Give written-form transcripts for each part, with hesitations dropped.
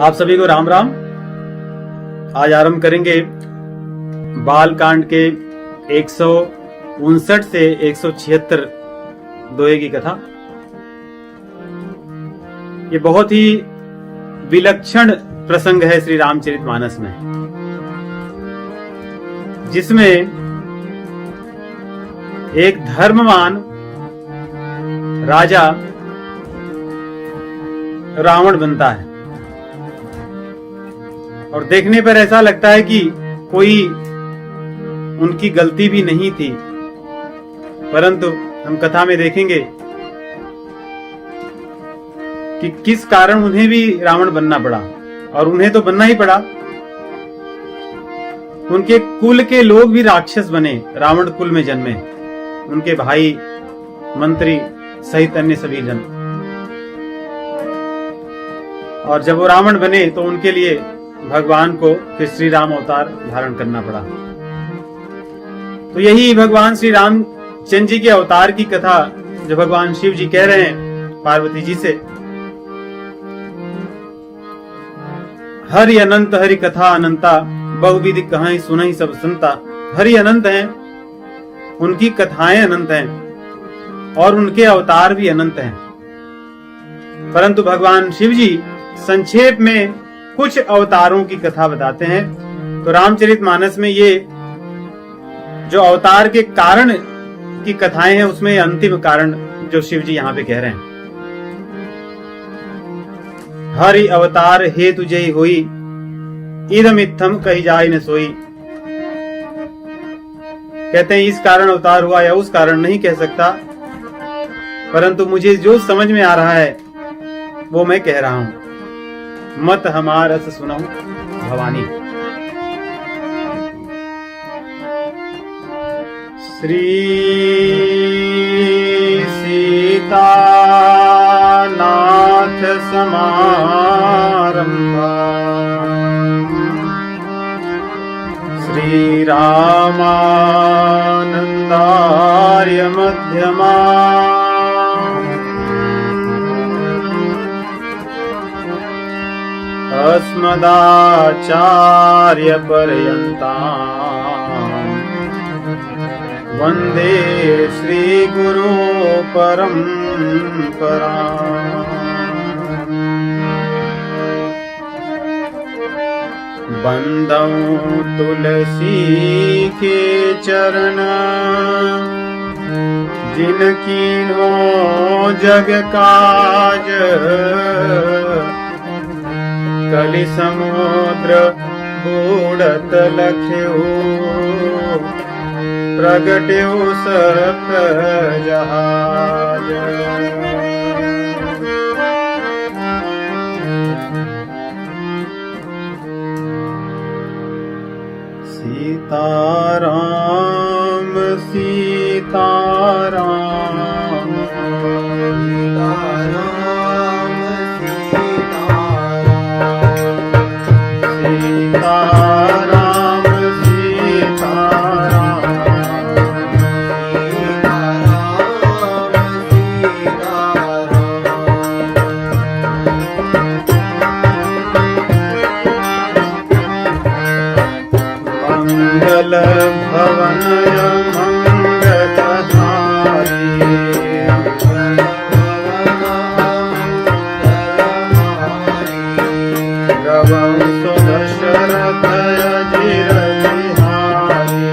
आप सभी को राम राम। आज आरंभ करेंगे बाल कांड के 159 से 176 दोहे की कथा। ये बहुत ही विलक्षण प्रसंग है श्री रामचरितमानस में, जिसमें एक धर्मवान राजा रावण बनता है और देखने पर ऐसा लगता है कि कोई उनकी गलती भी नहीं थी, परंतु हम कथा में देखेंगे कि किस कारण उन्हें भी रावण बनना पड़ा। और उन्हें तो बनना ही पड़ा, उनके कुल के लोग भी राक्षस बने, रावण कुल में जन्मे, उनके भाई, मंत्री सहित अन्य सभी जन। और जब वो रावण बने तो उनके लिए भगवान को फिर श्री राम अवतार धारण करना पड़ा। तो यही भगवान श्री रामचंद्र जी के अवतार की कथा जो भगवान शिव जी कह रहे हैं पार्वती जी से। हरि अनंत हरि कथा अनंता, बहुविधि कहाई सुनहि सब सुनता। हरि अनंत हैं, उनकी कथाएं अनंत हैं और उनके अवतार भी अनंत हैं, परंतु भगवान शिव जी संक्षेप में कुछ अवतारों की कथा बताते हैं। तो रामचरितमानस में ये जो अवतार के कारण की कथाएं हैं, उसमें अंतिम कारण जो शिव जी यहाँ पे कह रहे हैं, हरि अवतार हेतु जय होई, इदम इत्थम कही जाय न सोई। कहते हैं इस कारण अवतार हुआ या उस कारण नहीं कह सकता, परंतु मुझे जो समझ में आ रहा है वो मैं कह रहा हूं। मत हमार रस सुनो भवानी। श्री सीता नाथ समारंभा, श्री रामानंदार्य मध्यमा, अस्मदाचार्य पर्यन्ताम् वन्दे श्री गुरु परम्परा। बंदौ तुलसी के चरण, जिनकीन्हो जग काज, कलि समुद्र बूढ़त लख्यो, प्रगट्यो सप्त जहाज। सीताराम सीताराम सीताराम सीताराम सीताराम मंगल भवन मंगलहारी, रवंशो दशरथ अजिर बिहारी।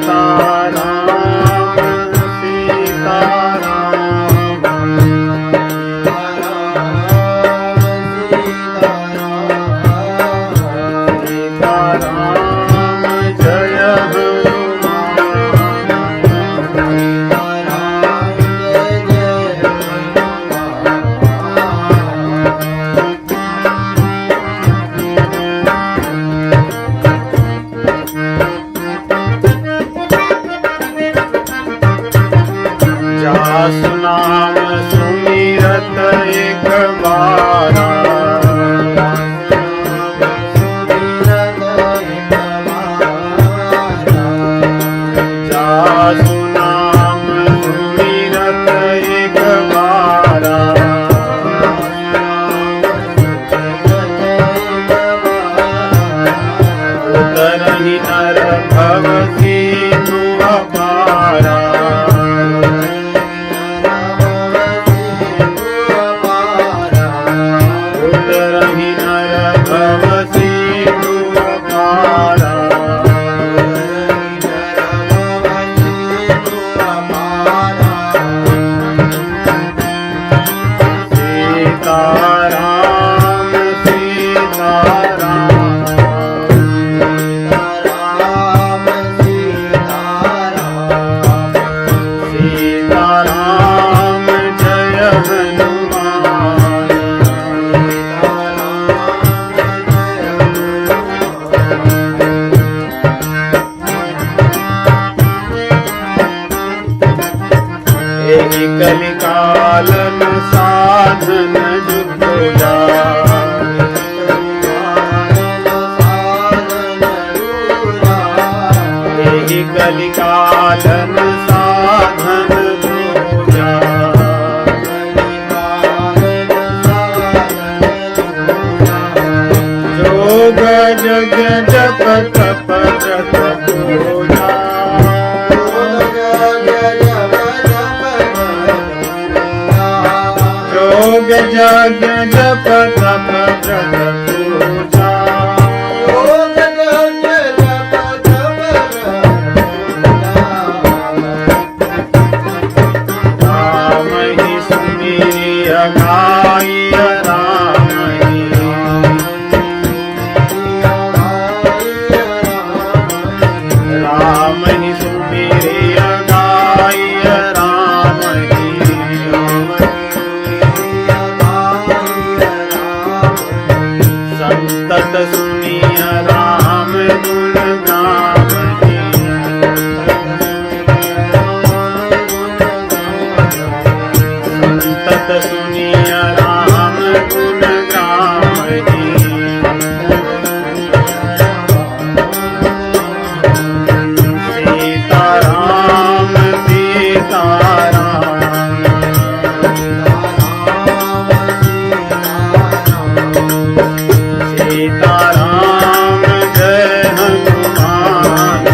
सीताराम सीताराम सीताराम जय जासु नाम सुमिरत एक बारा, जासु नाम यही कलिकालन साधन जुटो जाय। यही कलिकालन साधन जुटो जाय। जोग जग जप तप जप पूजा। जोग जग जप तप जप पूजा। राम ही सुमिरिय गाय राम ही। राम ही सुमिरिय गाय राम ही। संतत सुनिय राम गुण गावहि। संतत सुनिय राम गुण गावहि। सीताराम सीताराम। सीताराम जय हनुमान।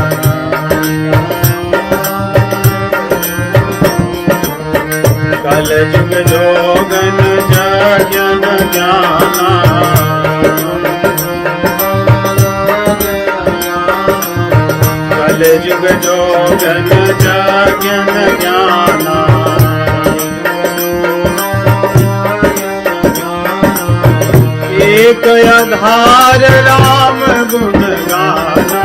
कल जुग जोगन जगन ज्ञाना। कल जुग जोगन जगन ज्ञाना। एक आधार राम गुण गाना।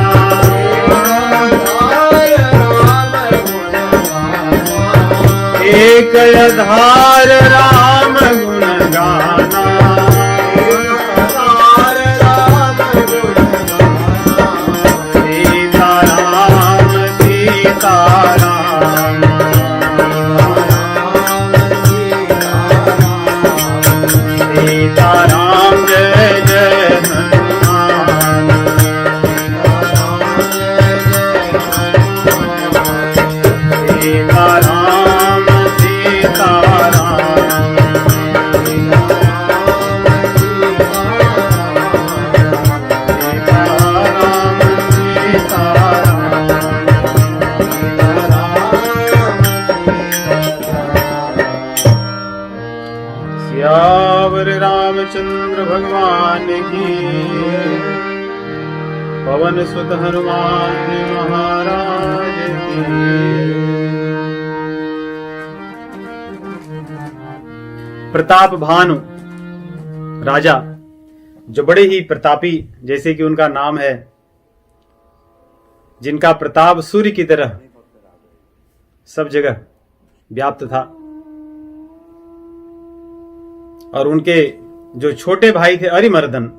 एक आधार राम गुण गाना। सीताराम सीताराम। सीताराम जय जय हनुमान। सीताराम सीताराम। सीताराम सीताराम। सियावर रामचंद्र भगवान की। पवन सुत हनुमान महाराज की। प्रताप भानु राजा, जो बड़े ही प्रतापी, जैसे कि उनका नाम है, जिनका प्रताप सूर्य की तरह सब जगह व्याप्त था, और उनके जो छोटे भाई थे अरिमर्दन,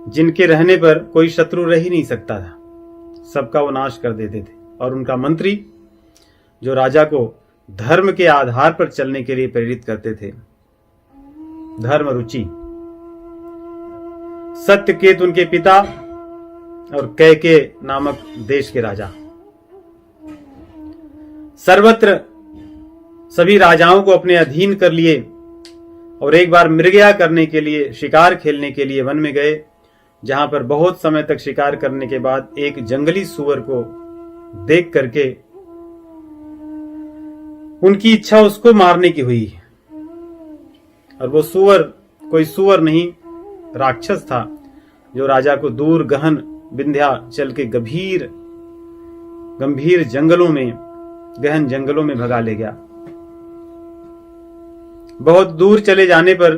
जिनके रहने पर कोई शत्रु रह ही नहीं सकता था, सबका वो नाश कर देते थे। और उनका मंत्री, जो राजा को धर्म के आधार पर चलने के लिए प्रेरित करते थे, धर्म रुचि। सत्यकेतु उनके पिता और कैके नामक देश के राजा। सर्वत्र सभी राजाओं को अपने अधीन कर लिए और एक बार मृगया करने के लिए, शिकार खेलने के लिए वन में गए, जहां पर बहुत समय तक शिकार करने के बाद एक जंगली सूअर को देख करके उनकी इच्छा उसको मारने की हुई। और वो सूअर कोई सूअर नहीं, राक्षस था, जो राजा को दूर गहन विंध्याचल के गंभीर जंगलों में, गहन जंगलों में भगा ले गया। बहुत दूर चले जाने पर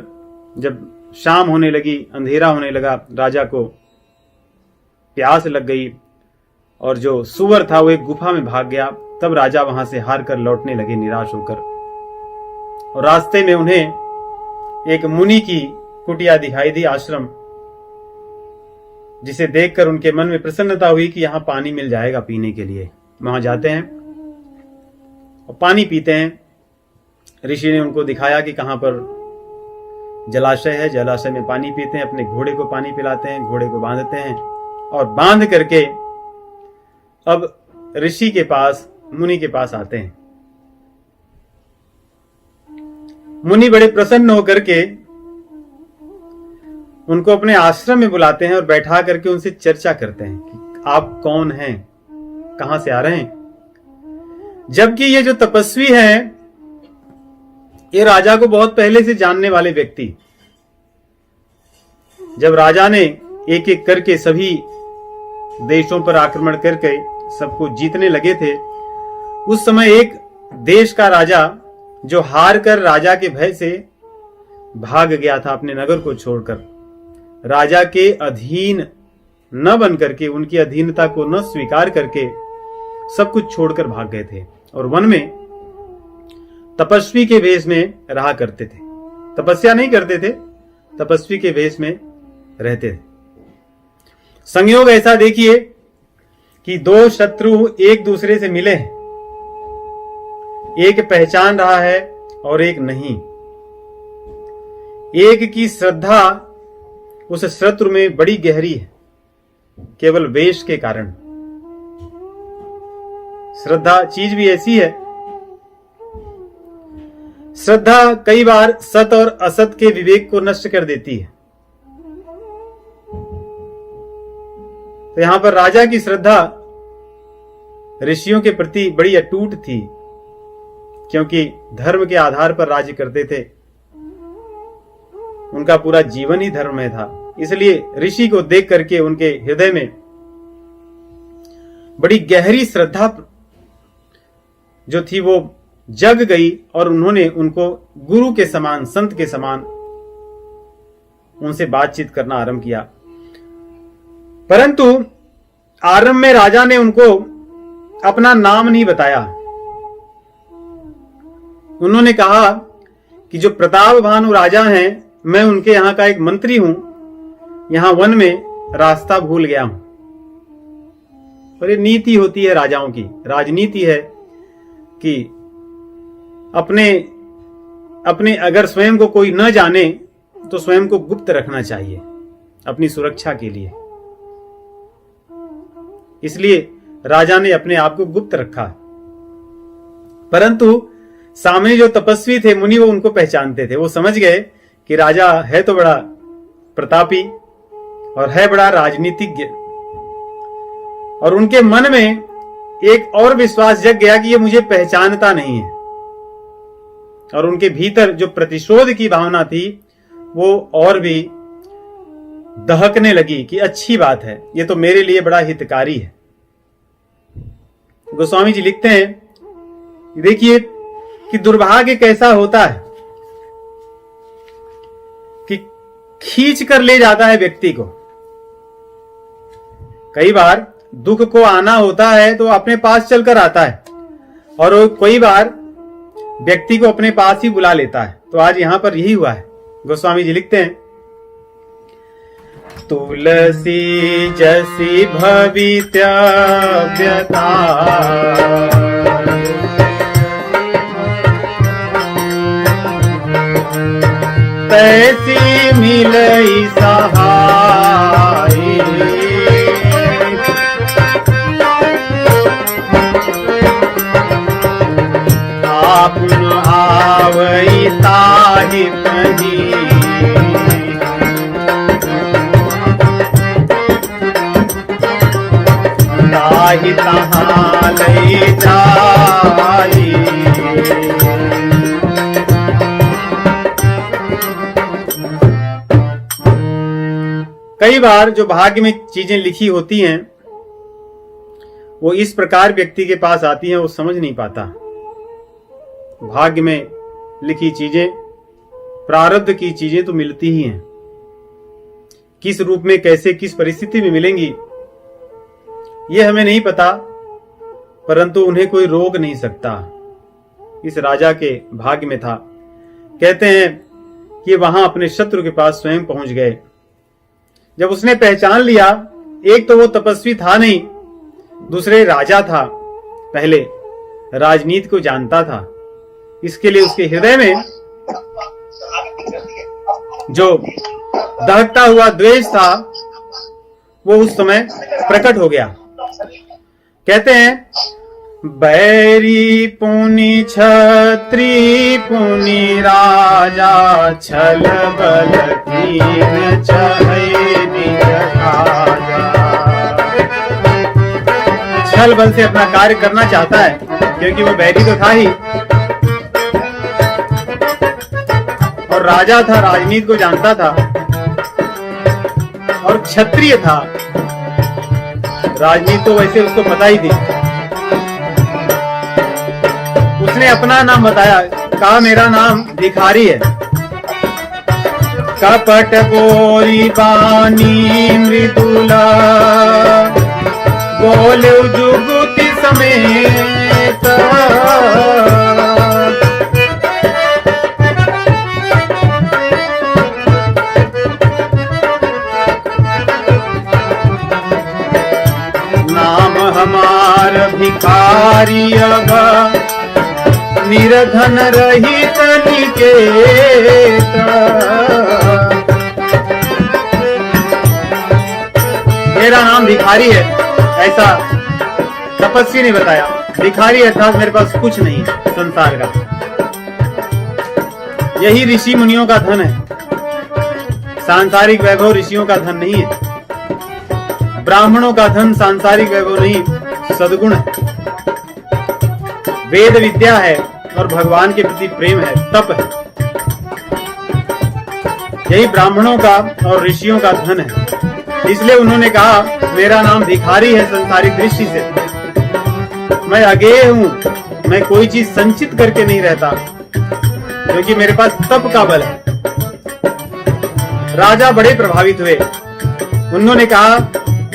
जब शाम होने लगी, अंधेरा होने लगा, राजा को प्यास लग गई और जो सूअर था वो एक गुफा में भाग गया। तब राजा वहां से हार कर लौटने लगे निराश होकर, और रास्ते में उन्हें एक मुनि की कुटिया दिखाई दी, आश्रम, जिसे देखकर उनके मन में प्रसन्नता हुई कि यहां पानी मिल जाएगा पीने के लिए। वहां जाते हैं और पानी पीते हैं। ऋषि ने उनको दिखाया कि कहां पर जलाशय है, जलाशय में पानी पीते हैं, अपने घोड़े को पानी पिलाते हैं, घोड़े को बांधते हैं और बांध करके अब ऋषि के पास, मुनि के पास आते हैं। मुनि बड़े प्रसन्न होकर के उनको अपने आश्रम में बुलाते हैं और बैठा करके उनसे चर्चा करते हैं कि आप कौन हैं, कहां से आ रहे हैं। जबकि ये जो तपस्वी हैं, ये राजा को बहुत पहले से जानने वाले व्यक्ति। जब राजा ने एक एक करके सभी देशों पर आक्रमण करके सबको जीतने लगे थे, उस समय एक देश का राजा जो हार कर राजा के भय से भाग गया था अपने नगर को छोड़कर, राजा के अधीन न बन करके, उनकी अधीनता को न स्वीकार करके सब कुछ छोड़कर भाग गए थे और वन में तपस्वी के वेश में रहा करते थे। तपस्या नहीं करते थे, तपस्वी के वेश में रहते थे। संयोग ऐसा देखिए कि दो शत्रु एक दूसरे से मिले हैं, एक पहचान रहा है और एक नहीं। एक की श्रद्धा उस शत्रु में बड़ी गहरी है, केवल वेश के कारण। श्रद्धा चीज भी ऐसी है, श्रद्धा कई बार सत और असत के विवेक को नष्ट कर देती है। तो यहां पर राजा की श्रद्धा ऋषियों के प्रति बड़ी अटूट थी, क्योंकि धर्म के आधार पर राज्य करते थे। उनका पूरा जीवन ही धर्म में था। इसलिए ऋषि को देख करके उनके हृदय में बड़ी गहरी श्रद्धा जो थी वो जग गई और उन्होंने उनको गुरु के समान, संत के समान उनसे बातचीत करना आरंभ किया। परंतु आरंभ में राजा ने उनको अपना नाम नहीं बताया। उन्होंने कहा कि जो प्रताप भानु राजा हैं, मैं उनके यहां का एक मंत्री हूं, यहां वन में रास्ता भूल गया हूं। और ये नीति होती है राजाओं की, राजनीति है कि अपने अगर स्वयं को कोई न जाने तो स्वयं को गुप्त रखना चाहिए अपनी सुरक्षा के लिए। इसलिए राजा ने अपने आप को गुप्त रखा। परंतु सामने जो तपस्वी थे, मुनि, वो उनको पहचानते थे। वो समझ गए कि राजा है तो बड़ा प्रतापी और है बड़ा राजनीतिज्ञ, और उनके मन में एक और विश्वास जग गया कि ये मुझे पहचानता नहीं है। और उनके भीतर जो प्रतिशोध की भावना थी वो और भी दहकने लगी कि अच्छी बात है, ये तो मेरे लिए बड़ा हितकारी है। गोस्वामी जी लिखते हैं, देखिए कि दुर्भाग्य कैसा होता है कि खींच कर ले जाता है व्यक्ति को। कई बार दुख को आना होता है तो अपने पास चलकर आता है, और कई बार व्यक्ति को अपने पास ही बुला लेता है। तो आज यहां पर यही हुआ है। गोस्वामी जी लिखते हैं, तुलसी जसी भवित्यव्यता तैसी मिलई सहाय, आपन आवई ताहि पही, ताहि तहां लई जाई। कई बार जो भाग्य में चीजें लिखी होती हैं वो इस प्रकार व्यक्ति के पास आती हैं, वो समझ नहीं पाता। भाग्य में लिखी चीजें, प्रारब्ध की चीजें तो मिलती ही हैं, किस रूप में, कैसे, किस परिस्थिति में मिलेंगी ये हमें नहीं पता, परंतु उन्हें कोई रोक नहीं सकता। इस राजा के भाग्य में था। कहते हैं कि वहां अपने शत्रु के पास स्वयं पहुंच गए। जब उसने पहचान लिया, एक तो वो तपस्वी था नहीं, दूसरे राजा था। पहले राजनीति को जानता था। इसके लिए उसके हृदय में जो दहकता हुआ द्वेष था वो उस समय प्रकट हो गया। कहते हैं, बैरी पुनि छत्री पुनि राजा, छल बल कीन चढ़ै निज काजा। छल बल से अपना कार्य करना चाहता है, क्योंकि वो बैरी तो था ही और राजा था, राजनीति को जानता था और क्षत्रिय था। राजनीति तो वैसे उसको पता ही थी। उसने अपना नाम बताया, कहा मेरा नाम भिखारी है। कपट गोरी बानी मृदुला, बोले जुगुति समेत। नाम हमार भिखारी अब, निर्धन रहित निकेत। मेरा नाम भिखारी है, ऐसा तपस्वी ने बताया। भिखारी अर्थात मेरे पास कुछ नहीं संसार का। यही ऋषि मुनियों का धन है। सांसारिक वैभव ऋषियों का धन नहीं है। ब्राह्मणों का धन सांसारिक वैभव नहीं, सद्गुण है, वेद विद्या है और भगवान के प्रति प्रेम है, तप है। यही ब्राह्मणों का और ऋषियों का धन है। इसलिए उन्होंने कहा, मेरा नाम भिखारी है संसारिक दृष्टि से। मैं अगेय हूं, मैं कोई चीज संचित करके नहीं रहता, क्योंकि मेरे पास तप का बल है। राजा बड़े प्रभावित हुए। उन्होंने कहा,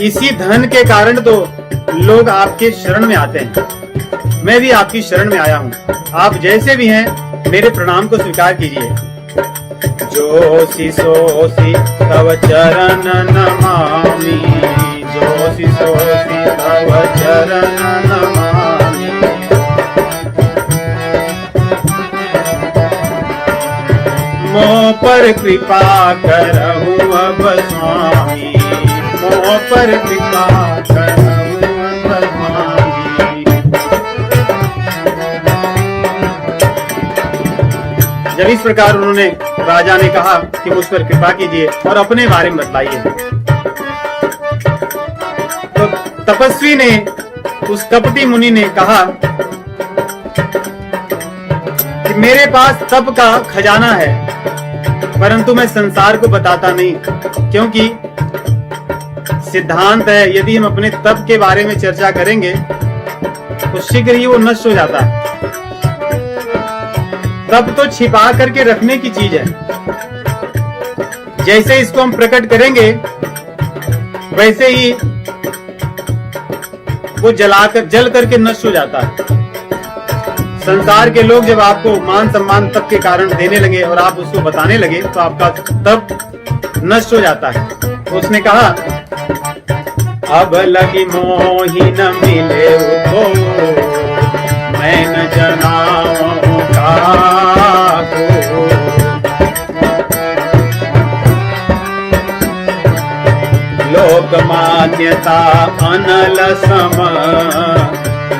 इसी धन के कारण तो लोग आपके शरण में आते हैं। मैं भी आपकी शरण में आया हूँ। आप जैसे भी हैं, मेरे प्रणाम को स्वीकार कीजिए। जोशी सोशी तव चरण नमामि, जोशी सोशी तव चरण नमामि। मोह पर कृपा करहु अब स्वामी, मोह पर कृपा करहु अब स्वामी। जब इस प्रकार उन्होंने, राजा ने कहा कि मुझ पर कृपा कीजिए और अपने बारे में बतलाइए, तो तपस्वी ने, उस कपटी मुनि ने कहा कि मेरे पास तप का खजाना है, परंतु मैं संसार को बताता नहीं, क्योंकि सिद्धांत है यदि हम अपने तप के बारे में चर्चा करेंगे तो शीघ्र ही वो नष्ट हो जाता है। तप तो छिपा करके रखने की चीज है। जैसे इसको हम प्रकट करेंगे वैसे ही वो जल करके नष्ट हो जाता है। संसार के लोग जब आपको मान सम्मान तप के कारण देने लगे और आप उसको बताने लगे तो आपका तप नष्ट हो जाता है। तो उसने कहा, अब लगी मोही न मिले को, मैं न जनाऊं काको। लोक मान्यता अनल सम,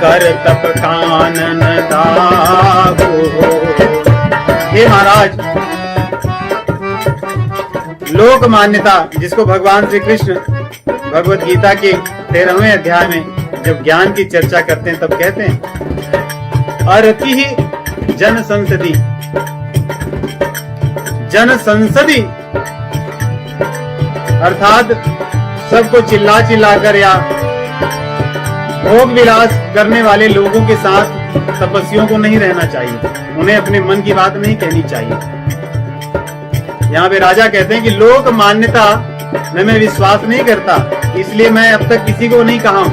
कर तप कानन दागो। हे महाराज, लोक मान्यता, जिसको भगवान श्री कृष्ण भगवत गीता के 13वें अध्याय में जब ज्ञान की चर्चा करते हैं तब कहते हैं, अरति ही जन संसदी। जन संसदी अर्थात सबको चिल्ला चिल्ला कर या भोग विलास करने वाले लोगों के साथ तपस्वियों को नहीं रहना चाहिए। उन्हें अपने मन की बात नहीं कहनी चाहिए। यहाँ पे राजा कहते हैं कि लोक मान्यता में मैं विश्वास नहीं करता, इसलिए मैं अब तक किसी को नहीं कहा हूं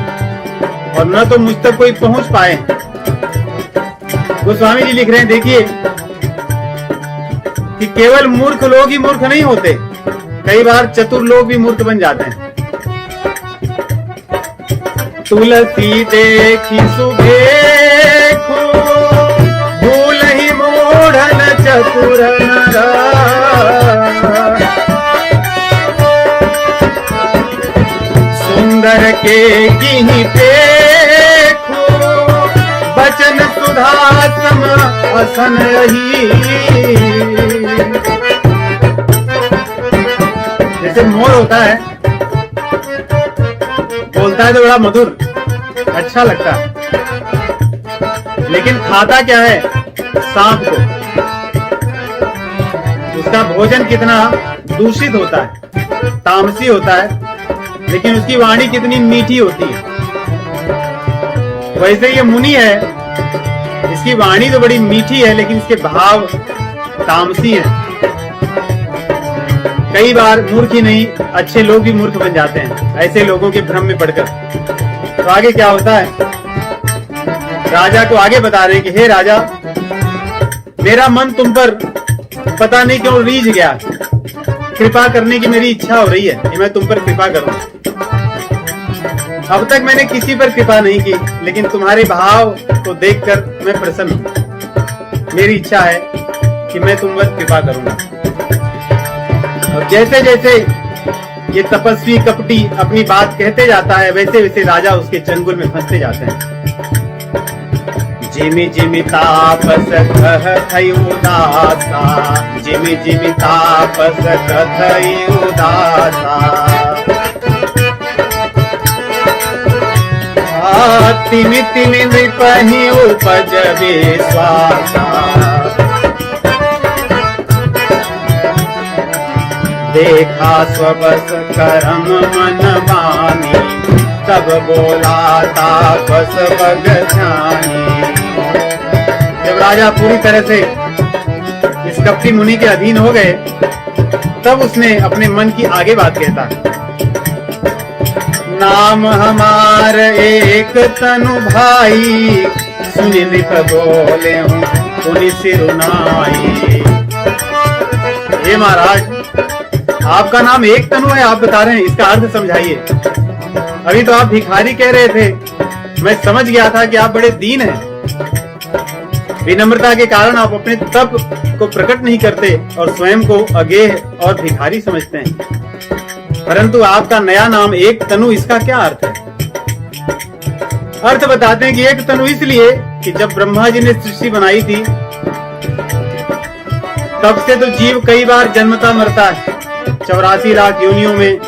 और न तो मुझ तक कोई पहुंच पाए। गोस्वामी जी लिख रहे हैं, देखिए कि केवल मूर्ख लोग ही मूर्ख नहीं होते, कई बार चतुर लोग भी मूर्ख बन जाते हैं। तुलसी देखी सुबेखु, के गिहि देखो, बचन सुधा सम असन रही। जैसे मोर होता है, बोलता है तो बड़ा मधुर, अच्छा लगता है, लेकिन खाता क्या है? सांप को। उसका भोजन कितना दूषित होता है, तामसी होता है, लेकिन उसकी वाणी कितनी मीठी होती है। वैसे ये मुनि है, इसकी वाणी तो बड़ी मीठी है, लेकिन इसके भाव तामसी हैं। कई बार मूर्ख ही नहीं, अच्छे लोग भी मूर्ख बन जाते हैं ऐसे लोगों के भ्रम में पड़कर। तो आगे क्या होता है? राजा को आगे बता रहे हैं कि हे राजा, मेरा मन तुम पर पता नहीं क्यों रीझ गया, कृपा करने की मेरी इच्छा हो रही है कि मैं तुम पर कृपा करूं। अब तक मैंने किसी पर कृपा नहीं की, लेकिन तुम्हारे भाव को देखकर मैं प्रसन्न हूं। मेरी इच्छा है कि मैं तुम पर कृपा करूंगा। और जैसे जैसे ये तपस्वी कपटी अपनी बात कहते जाता है, वैसे वैसे राजा उसके चंगुल में फंसते जाते हैं। जिमि जिमि तापस कथई उदासा, जिमि जिमि तापस कथई उदासा, तिमि तिमि नृपहि उपज विश्वासा। देखा स्वबस करम मन मानी, तब बोला तापस बग ध्यानी। जब राजा पूरी तरह से इस कपटी मुनि के अधीन हो गए, तब उसने अपने मन की आगे बात कहता, नाम हमार एक तनु भाई, सुनि नृप बोले हूँ पुनि सिरुनाई। हे महाराज, आपका नाम एक तनु है, आप बता रहे हैं, इसका अर्थ समझाइए। अभी तो आप भिखारी कह रहे थे, मैं समझ गया था कि आप बड़े दीन हैं। विनम्रता के कारण आप अपने तप को प्रकट नहीं करते और स्वयं को अगेह और भिखारी समझते हैं, परंतु आपका नया नाम एक तनु, इसका क्या अर्थ है? अर्थ बताते हैं कि एक तनु इसलिए कि जब ब्रह्मा जी ने सृष्टि बनाई थी, तब से तो जीव कई बार जन्मता मरता है। 84 लाख योनियों में,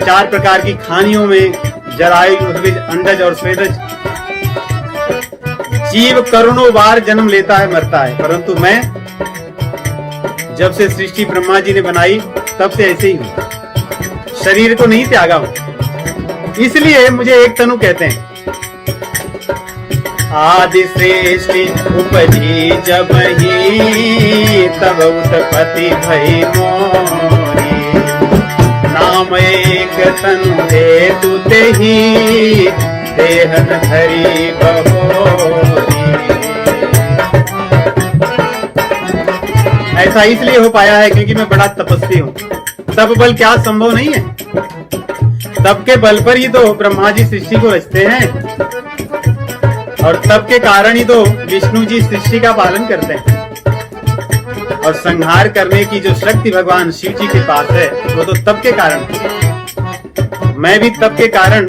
4 प्रकार की खानियों में, जरायु, उद्भिज, अंडज और स्वेदज। जीव करोड़ों बार जन्म लेता है, मरता है, परंतु मैं जब से सृष्टि ब्रह्मा जी ने बनाई, तब से ऐसे ही हूं, शरीर को नहीं त्यागा हूं, इसलिए मुझे एक तनु कहते हैं। आदि सृष्टि उपजी जब ही, तब उत्पत्ति भई मोरी, नाम एक तनु हेतु तेहि, देहन धरी बहोरी। ऐसा इसलिए हो पाया है क्योंकि मैं बड़ा तपस्वी हूँ। तप बल क्या संभव नहीं है? तप के बल पर ही तो ब्रह्मा जी सृष्टि को रचते हैं, और तप के कारण ही तो विष्णु जी सृष्टि का पालन करते हैं। और संहार करने की जो शक्ति भगवान शिव जी के पास है, वो तो तप के कारण है। मैं भी तप के कारण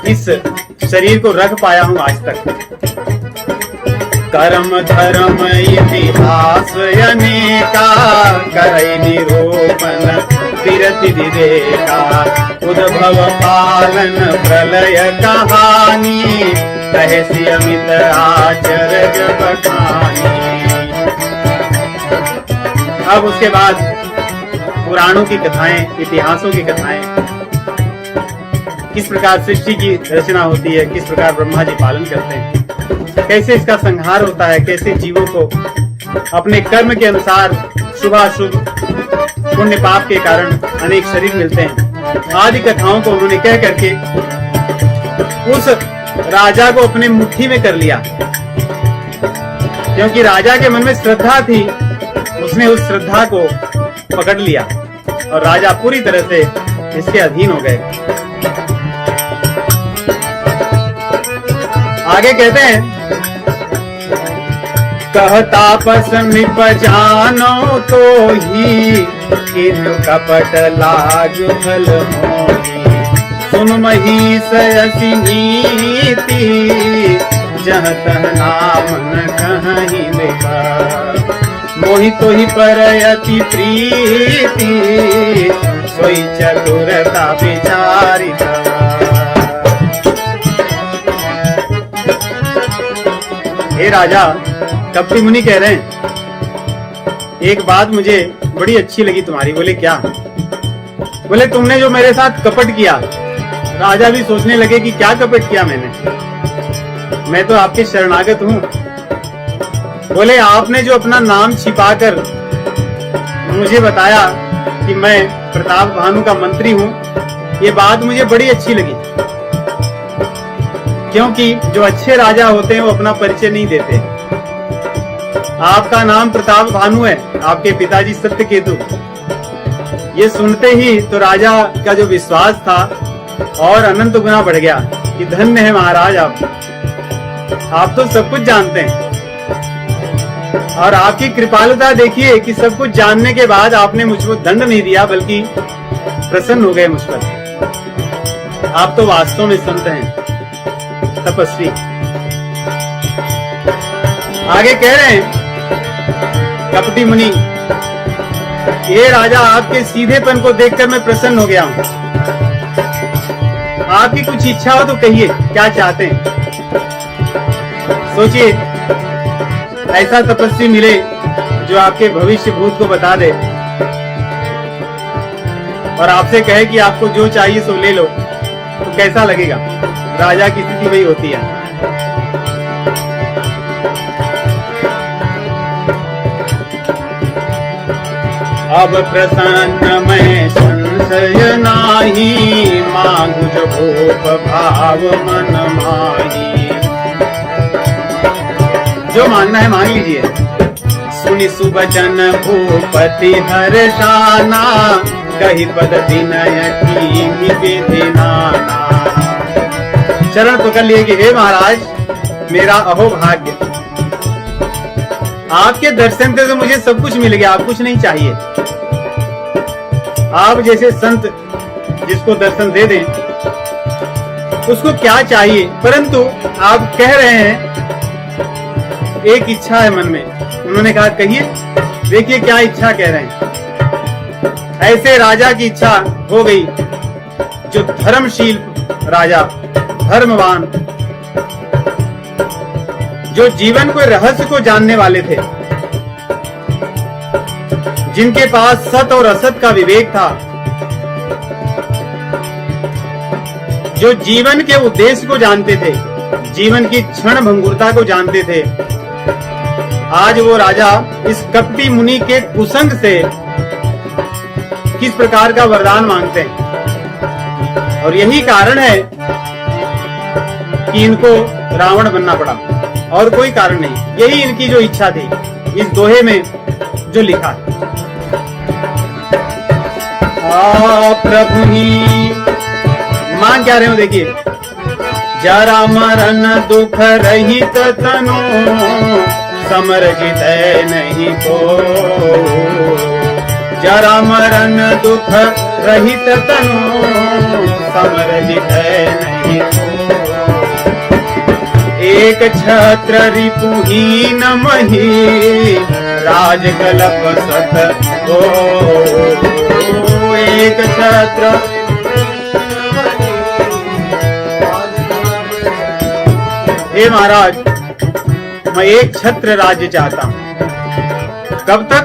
इस शरीर को रख पाया हूं आज तक। कर्म धर्म इतिहास अनेका, करई निरूपण विरति विवेका, उद्भव पालन प्रलय कहानी, रहस्य अमित आचर्य बखानी। अब उसके बाद पुराणों की कथाएं, इतिहासों की कथाएं, किस प्रकार सृष्टि की रचना होती है, किस प्रकार ब्रह्मा जी पालन करते हैं, कैसे इसका संहार होता है, कैसे जीवों को अपने कर्म के अनुसार शुभ अशुभ, पुण्य पाप के कारण अनेक शरीर मिलते हैं, आदि कथाओं को उन्होंने कह करके उस राजा को अपने मुट्ठी में कर लिया। क्योंकि राजा के मन में श्रद्धा थी, उसने उस श्रद्धा को पकड़ लिया और राजा पूरी तरह से इसके अधीन हो गए। आगे कहते हैं, कहतापस निप जानो तो ही, इन कपट लाग फल मोही, सुन महिष यसी नीति, जह तह नाम न कहीं देखा। मोहि तो ही पर अति प्रीति, सोई चतुरता विचारिता। हे राजा, कपटी मुनि कह रहे हैं, एक बात मुझे बड़ी अच्छी लगी तुम्हारी। बोले क्या? बोले तुमने जो मेरे साथ कपट किया। राजा भी सोचने लगे कि क्या कपट किया मैंने, मैं तो आपके शरणागत हूं। बोले आपने जो अपना नाम छिपाकर मुझे बताया कि मैं प्रताप भानु का मंत्री हूं, ये बात मुझे बड़ी अच्छी लगी, क्योंकि जो अच्छे राजा होते हैं वो अपना परिचय नहीं देते। आपका नाम प्रताप भानु है, आपके पिताजी सत्यकेतु। ये सुनते ही तो राजा का जो विश्वास था और अनंत गुना बढ़ गया कि धन्य है महाराज आप तो सब कुछ जानते हैं। और आपकी कृपालुता देखिए कि सब कुछ जानने के बाद आपने मुझको दंड नहीं दिया, बल्कि प्रसन्न हो गए मुझ पर। आप तो वास्तव में संत हैं, तपस्वी। आगे कह रहे हैं कपटी मुनि, ये राजा आपके सीधेपन को देखकर मैं प्रसन्न हो गया हूं। आपकी कुछ इच्छा हो तो कहिए, क्या चाहते हैं? सोचिए, ऐसा तपस्वी मिले जो आपके भविष्य भूत को बता दे और आपसे कहे कि आपको जो चाहिए सो ले लो, तो कैसा लगेगा? राजा की स्थिति वही होती है। अब प्रसन्न मैं संशय नाही, मांगु जो भूप भाव मन माही। जो मांगना है मांग लीजिए। सुनि सुबचन भूपति हर्षाना, कही पद विनय की विधि नाना। चरण पकड़ लिए कि हे महाराज, मेरा अहोभाग्य, आपके दर्शन से तो मुझे सब कुछ मिल गया, आप कुछ नहीं चाहिए। आप जैसे संत जिसको दर्शन दे दें उसको क्या चाहिए? परंतु आप कह रहे हैं एक इच्छा है मन में। उन्होंने कहा कहिए, देखिए क्या इच्छा कह रहे हैं। ऐसे राजा की इच्छा हो गई जो धर्मशील राजा, धर्मवान, जो जीवन के रहस्य को जानने वाले थे, जिनके पास सत और असत का विवेक था, जो जीवन के उद्देश्य को जानते थे, जीवन की क्षण भंगुरता को जानते थे। आज वो राजा इस कपटी मुनि के कुसंग से किस प्रकार का वरदान मांगते हैं। और यही कारण है कि इनको रावण बनना पड़ा, और कोई कारण नहीं। यही इनकी जो इच्छा थी, इस दोहे में जो लिखा है। प्रभु ही मांग क्या रहे हो? देखिए, जरा मरण दुख रहित तनु, समर जितै नहीं को। जरा मरण दुख रहित तनु, समर जितै नहीं को। एक छत्र रिपुहीन मही, राज कलप सत हो। एक छत्र हे महाराज, मैं एक छत्र राज्य चाहता हूं। कब तक?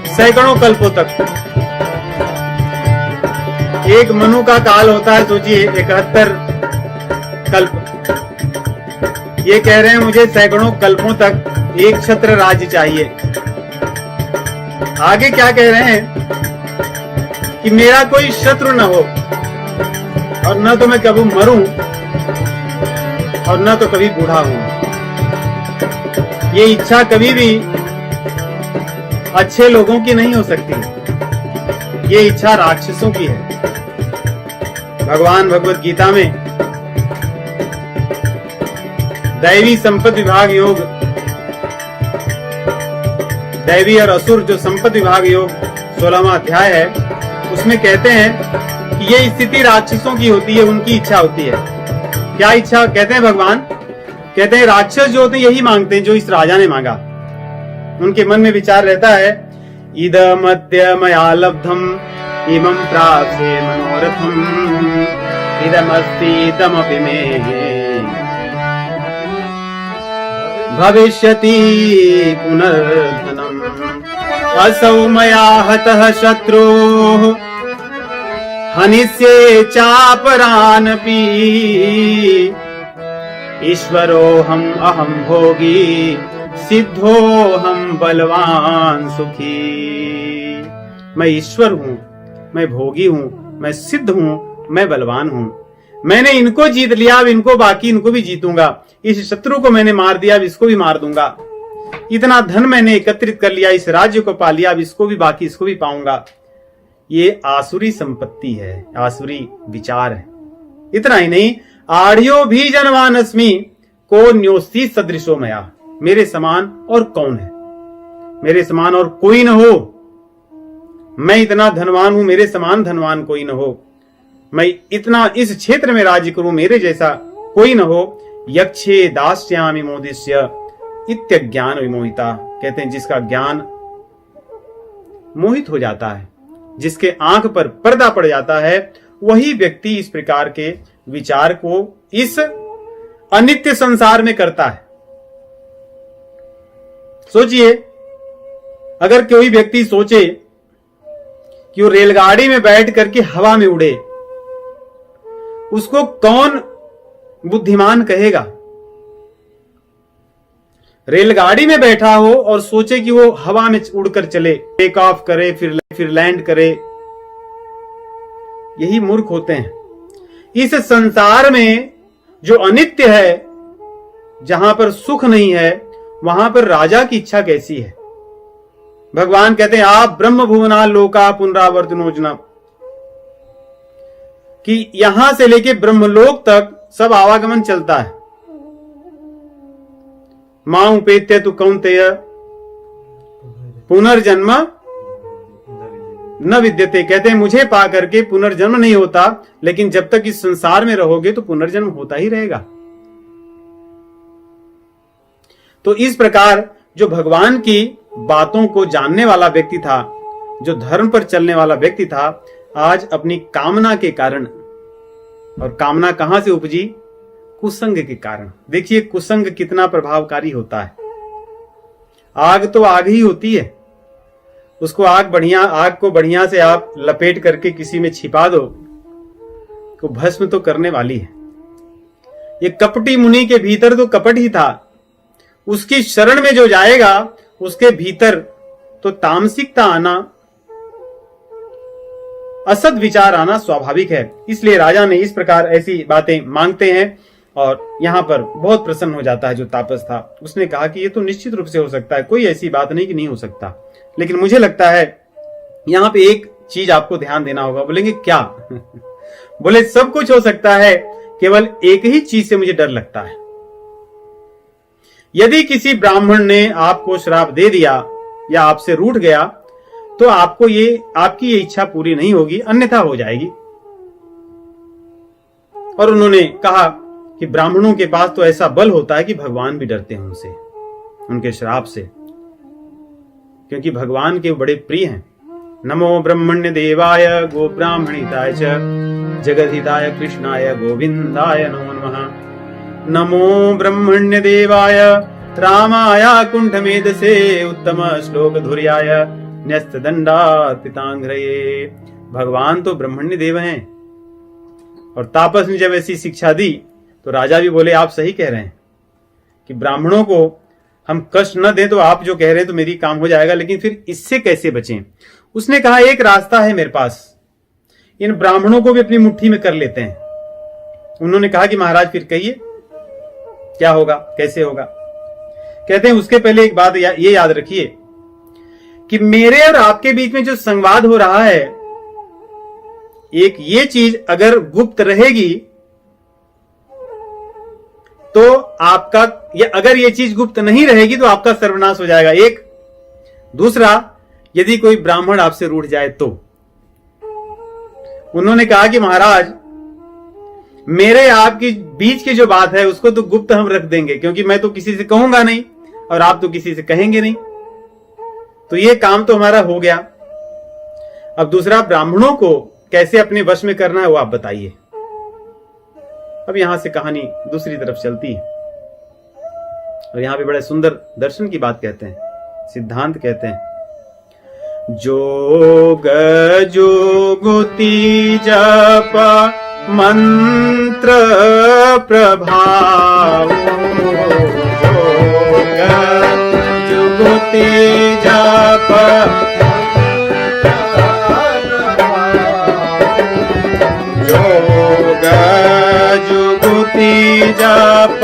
सैकड़ों कल्पों तक। एक मनु का काल होता है, सोचिए 71 कल्प। ये कह रहे हैं मुझे सैकड़ों कल्पों तक एक छत्र राज्य चाहिए। आगे क्या कह रहे हैं कि मेरा कोई शत्रु न हो, और न तो मैं कभी मरूं और न तो कभी बूढ़ा हूं। ये इच्छा कभी भी अच्छे लोगों की नहीं हो सकती, ये इच्छा राक्षसों की है। भगवान भगवत गीता में दैवी संपत्ति विभाग योग, दैवी और असुर जो संपत्ति विभाग योग 16वां अध्याय है, उसमें कहते हैं कि ये स्थिति राक्षसों की होती है, उनकी इच्छा होती है। क्या इच्छा? कहते हैं भगवान, कहते हैं राक्षस जो होते हैं यही मांगते हैं जो इस राजा ने मांगा। उनके मन में विचार रहता है, इदमद्य मया लब्धम इमं प्राप्ते मनोरथम इदमस्ति तमपि मे भविष्यति पुनर्धनम असौ मया हतः शत्रुः हनिष्ये चापरानपि ईश्वरोऽहम् अहम् भोगी सिद्धोऽहम् बलवान सुखी। मैं ईश्वर हूँ, मैं भोगी हूँ, मैं सिद्ध हूँ, मैं बलवान हूँ। मैंने इनको जीत लिया, अब इनको बाकी इनको भी जीतूंगा। इस शत्रु को मैंने मार दिया, अब इसको भी मार दूंगा। इतना धन मैंने एकत्रित कर लिया, इस राज्य को पा लिया, अब इसको भी बाकी इसको भी पाऊंगा। ये आसुरी संपत्ति है, आसुरी विचार है। इतना ही नहीं, आढ़ियो भी जनवानस्मि को न्योस्ति सदृशो मया। मेरे समान और कौन है? मेरे समान और कोई न हो। मैं इतना धनवान हूं, मेरे समान धनवान कोई न हो। मैं इतना इस क्षेत्र में राज्य करूं, मेरे जैसा कोई न हो। यक्षे दास्यामि मोदिष्य इत्यज्ञान विमोहिता। कहते हैं जिसका ज्ञान मोहित हो जाता है, जिसके आंख पर पर्दा पड़ जाता है, वही व्यक्ति इस प्रकार के विचार को इस अनित्य संसार में करता है। सोचिए, अगर कोई व्यक्ति सोचे कि वो रेलगाड़ी में बैठ करके हवा में उड़े, उसको कौन बुद्धिमान कहेगा? रेलगाड़ी में बैठा हो और सोचे कि वो हवा में उड़कर चले, टेक ऑफ करे, फिर लैंड करे, यही मूर्ख होते हैं। इस संसार में जो अनित्य है, जहां पर सुख नहीं है, वहां पर राजा की इच्छा कैसी है? भगवान कहते हैं आप ब्रह्म भुवना लोका पुनरावर्तनोजना, कि यहां से लेके ब्रह्मलोक तक सब आवागमन चलता है। मां उपेत्य तु कौन्तेय पुनर्जन्म न विद्यते। कहते हैं मुझे पा करके पुनर्जन्म नहीं होता, लेकिन जब तक इस संसार में रहोगे तो पुनर्जन्म होता ही रहेगा। तो इस प्रकार जो भगवान की बातों को जानने वाला व्यक्ति था, जो धर्म पर चलने वाला व्यक्ति था, आज अपनी कामना के कारण, और कामना कहां से उपजी? कुसंग के कारण। देखिए कुसंग कितना प्रभावकारी होता है। आग तो आग ही होती है, उसको आग को बढ़िया से आप लपेट करके किसी में छिपा दो तो भस्म तो करने वाली है। ये कपटी मुनि के भीतर तो कपट ही था, उसकी शरण में जो जाएगा उसके भीतर तो तामसिकता आना, असद विचार आना स्वाभाविक है। इसलिए राजा ने इस प्रकार ऐसी बातें मांगते हैं, और यहां पर बहुत प्रसन्न हो जाता है जो तापस था। उसने कहा कि ये तो निश्चित रूप से हो सकता है, कोई ऐसी बात नहीं कि नहीं हो सकता, लेकिन मुझे लगता है यहां पे एक चीज आपको ध्यान देना होगा। बोलेंगे क्या? बोले सब कुछ हो सकता है, केवल एक ही चीज से मुझे डर लगता है। यदि किसी ब्राह्मण ने आपको श्राप दे दिया या आपसे रूठ गया, तो आपकी ये इच्छा पूरी नहीं होगी, अन्यथा हो जाएगी। और उन्होंने कहा कि ब्राह्मणों के पास तो ऐसा बल होता है कि भगवान भी डरते हैं उनसे, उनके श्राप से, क्योंकि भगवान के बड़े प्रिय हैं। नमो ब्रह्मण्य देवाय गो ब्राह्मणिताय च जगद्हिताय कृष्णाय गोविंदाय नमो नमः। नमो ब्रह्मण्य देवाय रामाय कुंठमेधसे उत्तम श्लोक धुर्याय न्यस्त दंडार्पितांघ्रये। भगवान तो ब्रह्मण्य देव हैं। और तापस ने जब ऐसी शिक्षा दी तो राजा भी बोले आप सही कह रहे हैं कि ब्राह्मणों को हम कष्ट न दें, तो आप जो कह रहे हैं तो मेरी काम हो जाएगा, लेकिन फिर इससे कैसे बचें? उसने कहा एक रास्ता है मेरे पास, इन ब्राह्मणों को भी अपनी मुट्ठी में कर लेते हैं। उन्होंने कहा कि महाराज फिर कहिए क्या होगा, कैसे होगा? कहते हैं उसके पहले एक बात ये याद रखिए कि मेरे और आपके बीच में जो संवाद हो रहा है, एक ये चीज अगर गुप्त रहेगी तो आपका, या अगर ये चीज गुप्त नहीं रहेगी तो आपका सर्वनाश हो जाएगा। एक दूसरा, यदि कोई ब्राह्मण आपसे रूठ जाए तो, उन्होंने कहा कि महाराज, मेरे आपकी बीच की जो बात है उसको तो गुप्त हम रख देंगे, क्योंकि मैं तो किसी से कहूंगा नहीं और आप तो किसी से कहेंगे नहीं, तो ये काम तो हमारा हो गया। अब दूसरा, ब्राह्मणों को कैसे अपने वश में करना है वो आप बताइए। अब यहां से कहानी दूसरी तरफ चलती है और यहां पे बड़े सुंदर दर्शन की बात कहते हैं, सिद्धांत कहते हैं। जोग जुगुति जप मंत्र प्रभाव, जोग जुगुति जप जोग जुगुति जप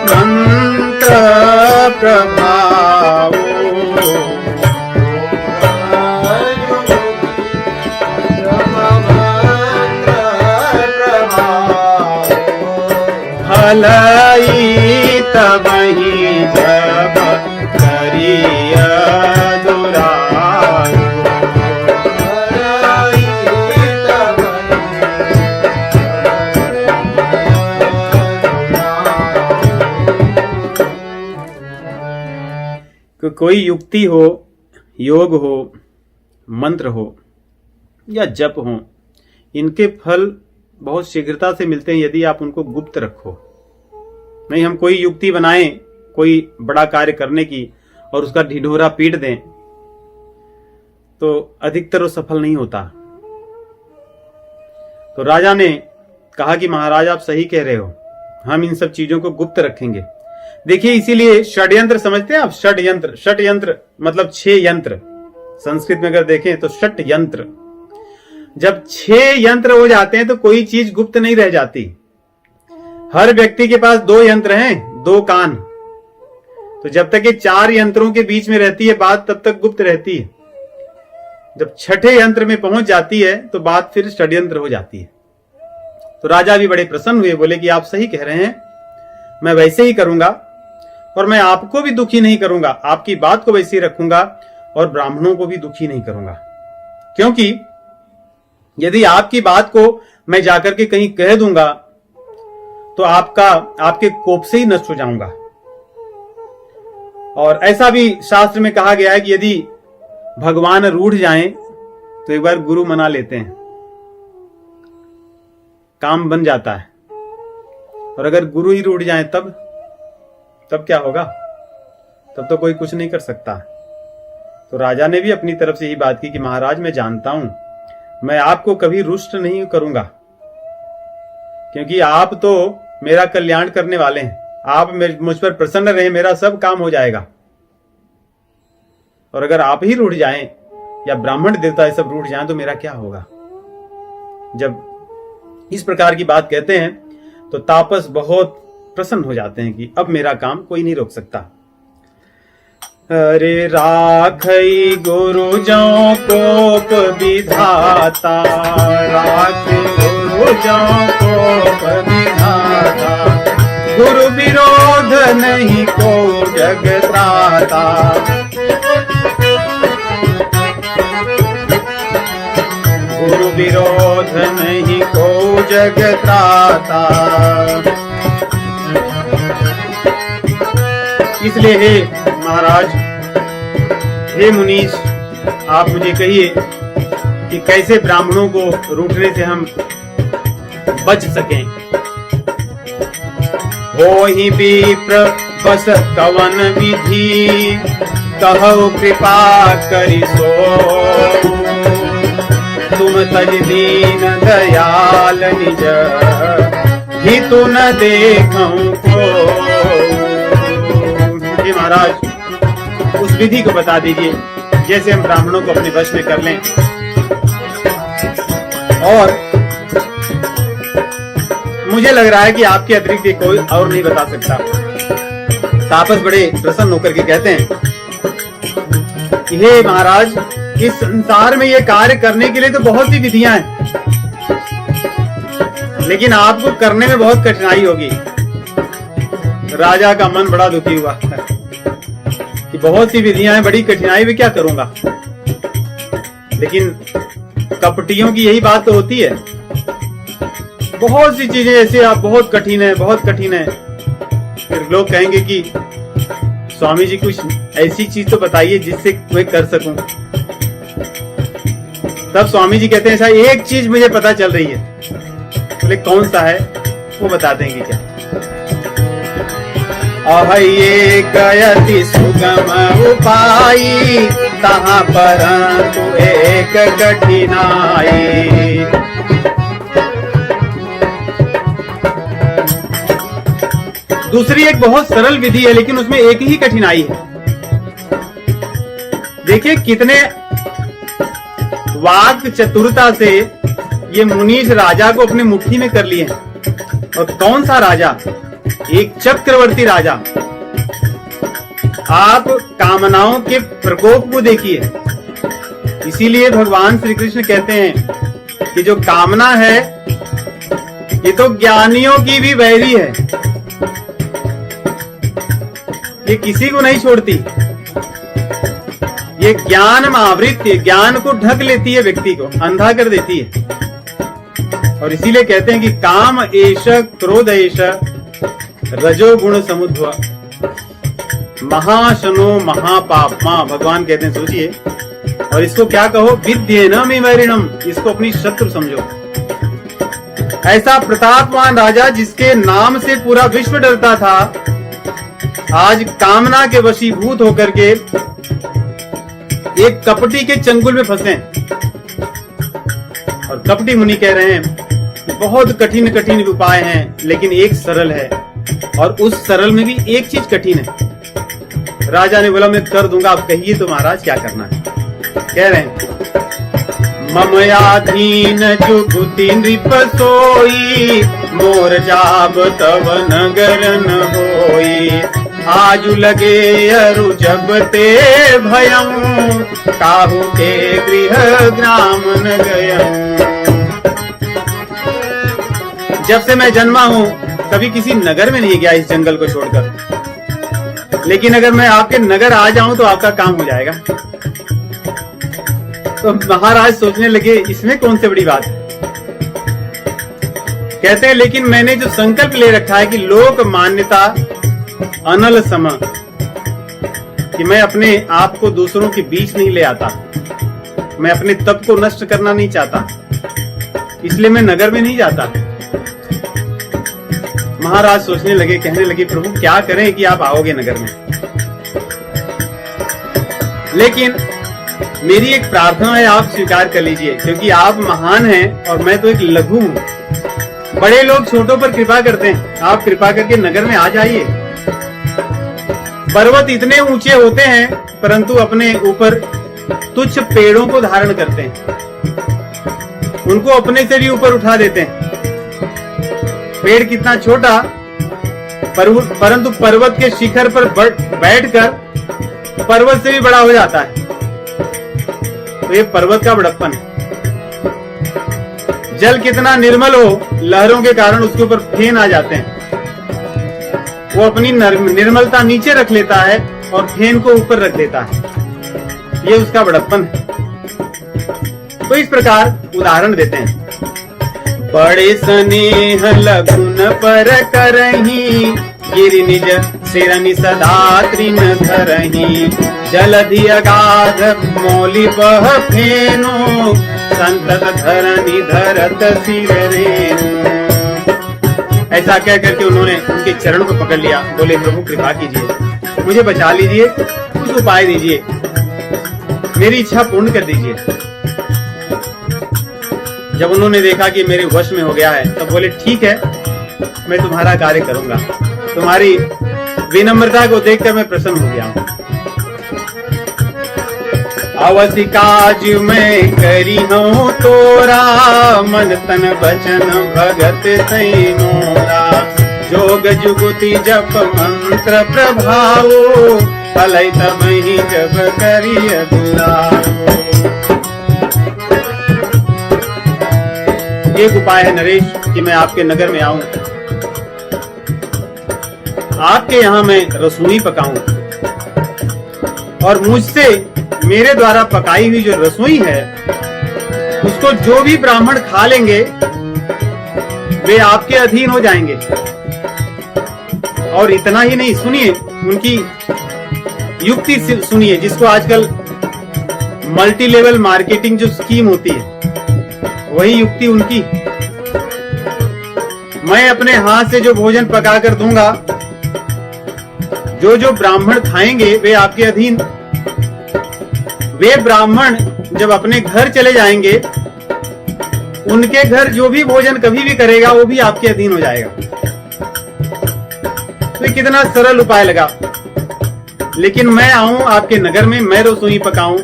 मंत्र प्रभाव, भलाई तबहि जब करिय दुरारो, कोई युक्ति हो, योग हो, मंत्र हो या जप हो, इनके फल बहुत शीघ्रता से मिलते हैं यदि आप उनको गुप्त रखो। नहीं, हम कोई युक्ति बनाएं कोई बड़ा कार्य करने की और उसका ढिढोरा पीट दें तो अधिकतर वो सफल नहीं होता। तो राजा ने कहा कि महाराज आप सही कह रहे हो, हम इन सब चीजों को गुप्त रखेंगे। देखिए, इसीलिए षड्यंत्र समझते हैं आप? षड्यंत्र, षड्यंत्र मतलब 6 यंत्र। संस्कृत में अगर देखें तो षट यंत्र। जब 6 यंत्र हो जाते हैं तो कोई चीज गुप्त नहीं रह जाती। हर व्यक्ति के पास 2 यंत्र हैं, 2 कान। तो जब तक ये 4 यंत्रों के बीच में रहती है बात, तब तक गुप्त रहती है। जब 6ठे यंत्र में पहुंच जाती है तो बात फिर षड्यंत्र हो जाती है। तो राजा भी बड़े प्रसन्न हुए, बोले कि आप सही कह रहे हैं, मैं वैसे ही करूंगा और मैं आपको भी दुखी नहीं करूंगा, आपकी बात को वैसे ही रखूंगा और ब्राह्मणों को भी दुखी नहीं करूंगा। क्योंकि यदि आपकी बात को मैं जाकर के कहीं कह दूंगा तो आपके कोप से ही नष्ट हो जाऊंगा। और ऐसा भी शास्त्र में कहा गया है कि यदि भगवान रूठ जाएं तो एक बार गुरु मना लेते हैं, काम बन जाता है। और अगर गुरु ही रूठ जाएं तब क्या होगा? तब तो कोई कुछ नहीं कर सकता। तो राजा ने भी अपनी तरफ से यही बात की कि महाराज, मैं जानता हूं मैं आपको कभी रुष्ट नहीं करूंगा, क्योंकि आप तो मेरा कल्याण करने वाले हैं। आप मुझ पर प्रसन्न रहे, मेरा सब काम हो जाएगा। और अगर आप ही रूठ जाएं या ब्राह्मण देवता ये सब रूठ जाएं तो मेरा क्या होगा? जब इस प्रकार की बात कहते हैं तो तापस बहुत प्रसन्न हो जाते हैं कि अब मेरा काम कोई नहीं रोक सकता। अरे राखई गुरु जो कोप विधाता, राखई गुरु जो कोप विधाता, गुरु विरोध नहीं को जगताता, गुरु विरोध नहीं को जगताता। इसलिए हे महाराज, हे मुनीश, आप मुझे कहिए कि कैसे ब्राह्मणों को रूठने से हम बच सकें। होहि विप्र बस कवन विधि, कहो कृपा करि सो, तुम तज दीन दयाल निज, हितु न देखऊं को। महाराज उस विधि को बता दीजिए जैसे हम ब्राह्मणों को अपने वश में कर लें। और मुझे लग रहा है कि आपके अतिरिक्त ये कोई और नहीं बता सकता। तापस बड़े प्रसन्न होकर के कहते हैं कि हे महाराज, इस संसार में ये कार्य करने के लिए तो बहुत सी विधियां हैं, लेकिन आपको करने में बहुत कठिनाई होगी। राजा का मन बड़ा दुखी हुआ कि बहुत सी विधियां हैं, बड़ी कठिनाई में क्या करूंगा। लेकिन कपटियों की यही बात तो होती है। बहुत सी चीजें ऐसे आप बहुत कठिन है, बहुत कठिन है, फिर लोग कहेंगे कि स्वामी जी कुछ ऐसी चीज तो बताइए जिससे मैं कर सकूं। तब स्वामी जी कहते हैं ऐसा एक चीज मुझे पता चल रही है। बोले कौन सा है? वो बता देंगे क्या। अहये कयति सुगम उपाय, तहाँ परंतु एक कठिनाई। दूसरी एक बहुत सरल विधि है, लेकिन उसमें एक ही कठिनाई है। देखिए कितने वाक चतुरता से ये मुनीष राजा को अपनी मुट्ठी में कर लिए हैं। और कौन सा राजा? एक चक्रवर्ती राजा। आप कामनाओं के प्रकोप को देखिए। इसीलिए भगवान श्री कृष्ण कहते हैं कि जो कामना है ये तो ज्ञानियों की भी वैरी है, ये किसी को नहीं छोड़ती। ये ज्ञान में आवृत्ति, ज्ञान को ढक लेती है, व्यक्ति को अंधा कर देती है। और इसीलिए कहते हैं कि काम एष क्रोध एष रजोगुण समुद्भव महाशनो महापापमा। भगवान कहते हैं सोचिए। और इसको क्या कहो? विद्येनम वैरिणम, इसको अपनी शत्रु समझो। ऐसा प्रतापवान राजा जिसके नाम से पूरा विश्व डरता था, आज कामना के वशीभूत होकर के एक कपटी के चंगुल में फंसे। और कपटी मुनि कह रहे हैं कि बहुत कठिन कठिन उपाय हैं, लेकिन एक सरल है, और उस सरल में भी एक चीज कठिन है। राजा ने बोला मैं कर दूंगा, आप कहिए तो महाराज क्या करना है। कह रहे हैं ममयाधीन जुगुति नृप सोई, मोर जाब तव नगर न होई। आजु लगे अरु जब ते भयं, काहू के गृह ग्राम न गयं। जब से मैं जन्मा हूँ कभी किसी नगर में नहीं गया इस जंगल को छोड़कर, लेकिन अगर मैं आपके नगर आ जाऊं तो आपका काम हो जाएगा। तो महाराज सोचने लगे इसमें कौन सी बड़ी बात है। कहते हैं लेकिन मैंने जो संकल्प ले रखा है कि लोक मान्यता अनल सम, कि मैं अपने आप को दूसरों के बीच नहीं ले आता, मैं अपने तप को नष्ट करना नहीं चाहता, इसलिए मैं नगर में नहीं जाता। महाराज सोचने लगे, कहने लगे प्रभु क्या करें कि आप आओगे नगर में। लेकिन मेरी एक प्रार्थना है, आप स्वीकार कर लीजिए, क्योंकि आप महान हैं और मैं तो एक लघु हूं। बड़े लोग छोटों पर कृपा करते हैं, आप कृपा करके नगर में आ जाइए। पर्वत इतने ऊंचे होते हैं परंतु अपने ऊपर तुच्छ पेड़ों को धारण करते हैं, उनको अपने से भी ऊपर उठा देते हैं। पेड़ कितना छोटा परंतु पर्वत के शिखर पर बैठकर पर्वत से भी बड़ा हो जाता है। तो ये पर्वत का बड़प्पन है। जल कितना निर्मल हो, लहरों के कारण उसके ऊपर फेन आ जाते हैं, वो अपनी निर्मलता नीचे रख लेता है और फेन को ऊपर रख देता है, ये उसका बड़प्पन है। तो इस प्रकार उदाहरण देते हैं। बड़े स्नेह लगुन पर करही, गिरि निज सिरनि सदा तृण धरही। जलधि अगाध मौलि बह फेनो, संतत धरनी धरत सिर रेणु। ऐसा कह करके उन्होंने उनके चरण को पकड़ लिया। बोले प्रभु कृपा कीजिए, मुझे बचा लीजिए, कुछ उपाय दीजिए, मेरी इच्छा पूर्ण कर दीजिए। जब उन्होंने देखा कि मेरे वश में हो गया है तब बोले ठीक है, मैं तुम्हारा कार्य करूंगा। तुम्हारी विनम्रता को देखकर मैं प्रसन्न हो गया हूं। अवसि काज मैं करी हूं तोरा, मन तन वचन भगत सई मोरा। जोग जुगुति जप मंत्र प्रभावो, फलै तब ही जब करिय दुरारो। एक उपाय है नरेश कि मैं आपके नगर में आऊं, आपके यहाँ मैं रसोई पकाऊं, और मुझसे मेरे द्वारा पकाई हुई जो रसोई है उसको जो भी ब्राह्मण खा लेंगे वे आपके अधीन हो जाएंगे। और इतना ही नहीं, सुनिए उनकी युक्ति सुनिए, जिसको आजकल मल्टी लेवल मार्केटिंग जो स्कीम होती है वही युक्ति उनकी। मैं अपने हाथ से जो भोजन पका कर दूंगा, जो जो ब्राह्मण खाएंगे वे आपके अधीन। वे ब्राह्मण जब अपने घर चले जाएंगे, उनके घर जो भी भोजन कभी भी करेगा वो भी आपके अधीन हो जाएगा। तो कितना सरल उपाय लगा। लेकिन मैं आऊं आपके नगर में, मैं रसोई पकाऊं